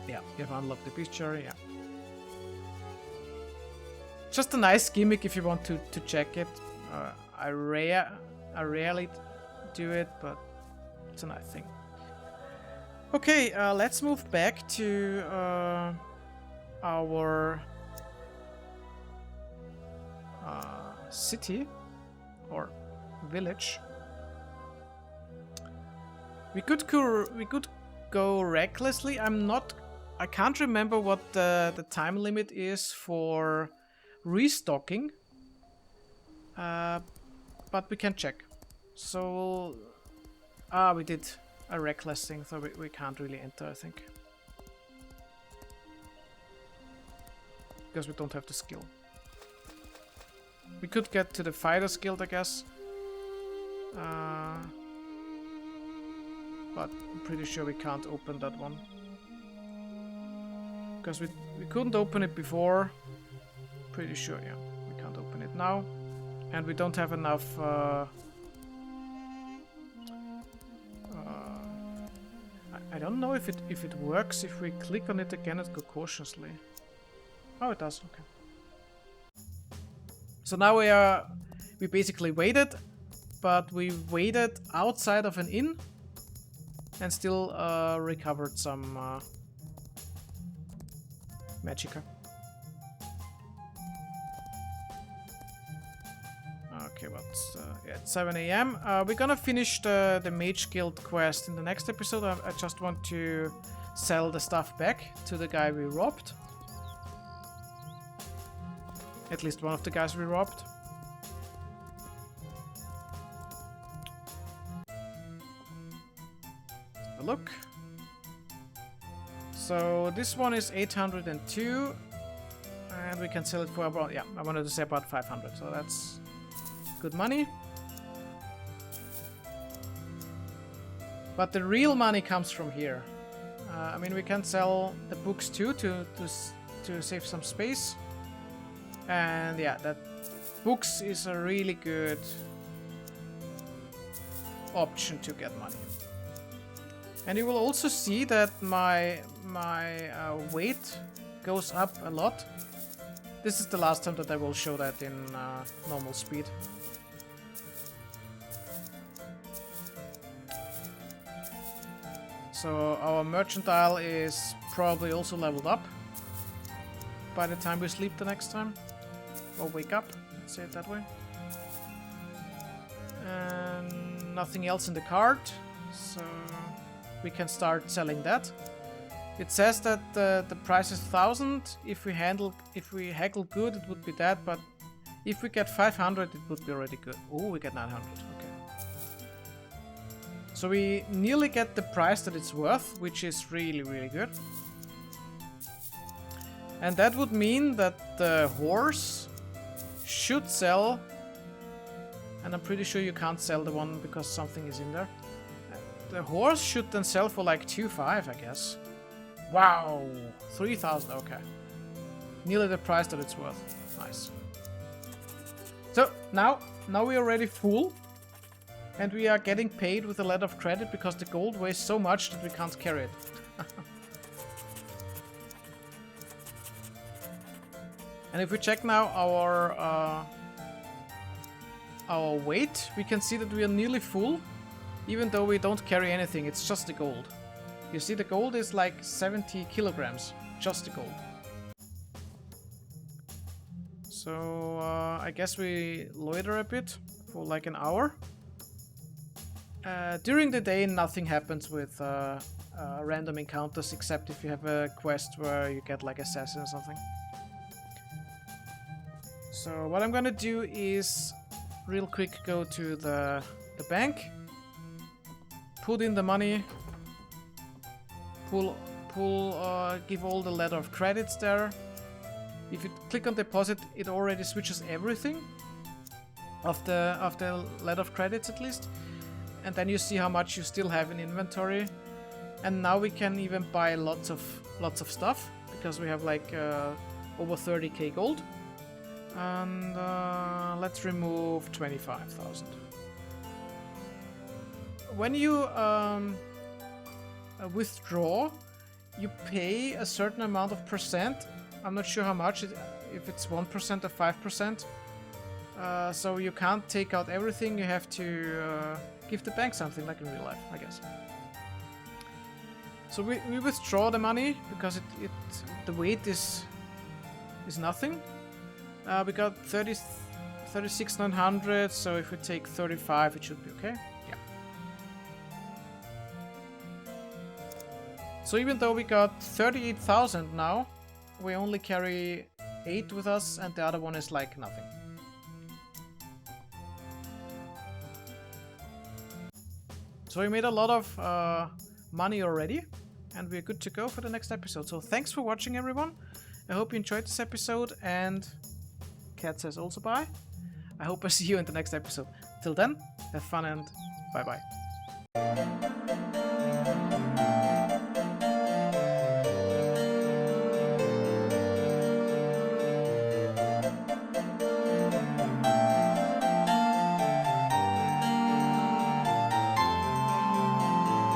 Yeah, you have unlocked the bestiary, yeah. Just a nice gimmick if you want to check it. I rarely do it, but it's a nice thing. Okay, let's move back to our city or village. We could go recklessly. I can't remember what the time limit is for restocking, but we can check. So we did a reckless thing, so we can't really enter, I think, because we don't have the skill. We could get to the Fighters Guild, I guess. But I'm pretty sure we can't open that one. Because we couldn't open it before. Pretty sure, yeah. We can't open it now. And we don't have enough... I don't know if it works if we click on it again and go cautiously. Oh, it does, okay. So now we basically waited, but we waited outside of an inn and still recovered some magicka. Okay, what's yeah, it's 7 AM. We're gonna finish the Mage Guild quest in the next episode. I just want to sell the stuff back to the guy we robbed. At least one of the guys we robbed. Have a look. So this one is 802, and we can sell it for about, yeah, I wanted to say about 500, so that's good money. But the real money comes from here. I mean, we can sell the books too to save some space. And yeah, that books is a really good option to get money. And you will also see that my weight goes up a lot. This is the last time that I will show that in normal speed. So our mercantile is probably also leveled up by the time we sleep the next time. or wake up, let's say it that way. And nothing else in the cart, so we can start selling that. It says that the price is 1,000. If we haggle good, it would be that, but if we get 500, it would be already good. Oh, we get 900. Okay. So we nearly get the price that it's worth, which is really, really good. And that would mean that the horse should sell, and I'm pretty sure you can't sell the one because something is in there. The horse should then sell for like 2,500, I guess. Wow, 3,000, okay. Nearly the price that it's worth. Nice. So now we are already full, and we are getting paid with a letter of credit because the gold weighs so much that we can't carry it. And if we check now our weight, we can see that we are nearly full, even though we don't carry anything. It's just the gold. You see, the gold is like 70 kilograms, just the gold. So I guess we loiter a bit for like an hour. During the day, nothing happens with random encounters, except if you have a quest where you get like assassin or something. So what I'm gonna do is real quick go to the bank, put in the money, give all the letter of credits there. If you click on deposit, it already switches everything of the letter of credits at least, and then you see how much you still have in inventory. And now we can even buy lots of stuff because we have like over 30k gold. And let's remove 25,000. When you withdraw, you pay a certain amount of percent. I'm not sure how much, if it's 1% or 5%. So you can't take out everything, you have to give the bank something, like in real life, I guess. So we withdraw the money because the weight is nothing. We got 36,900, so if we take 35, it should be okay. Yeah. So even though we got 38,000 now, we only carry 8 with us, and the other one is like nothing. So we made a lot of money already, and we're good to go for the next episode. So thanks for watching, everyone. I hope you enjoyed this episode, and Cat says also bye. I hope I see you in the next episode. Till then, have fun and bye-bye.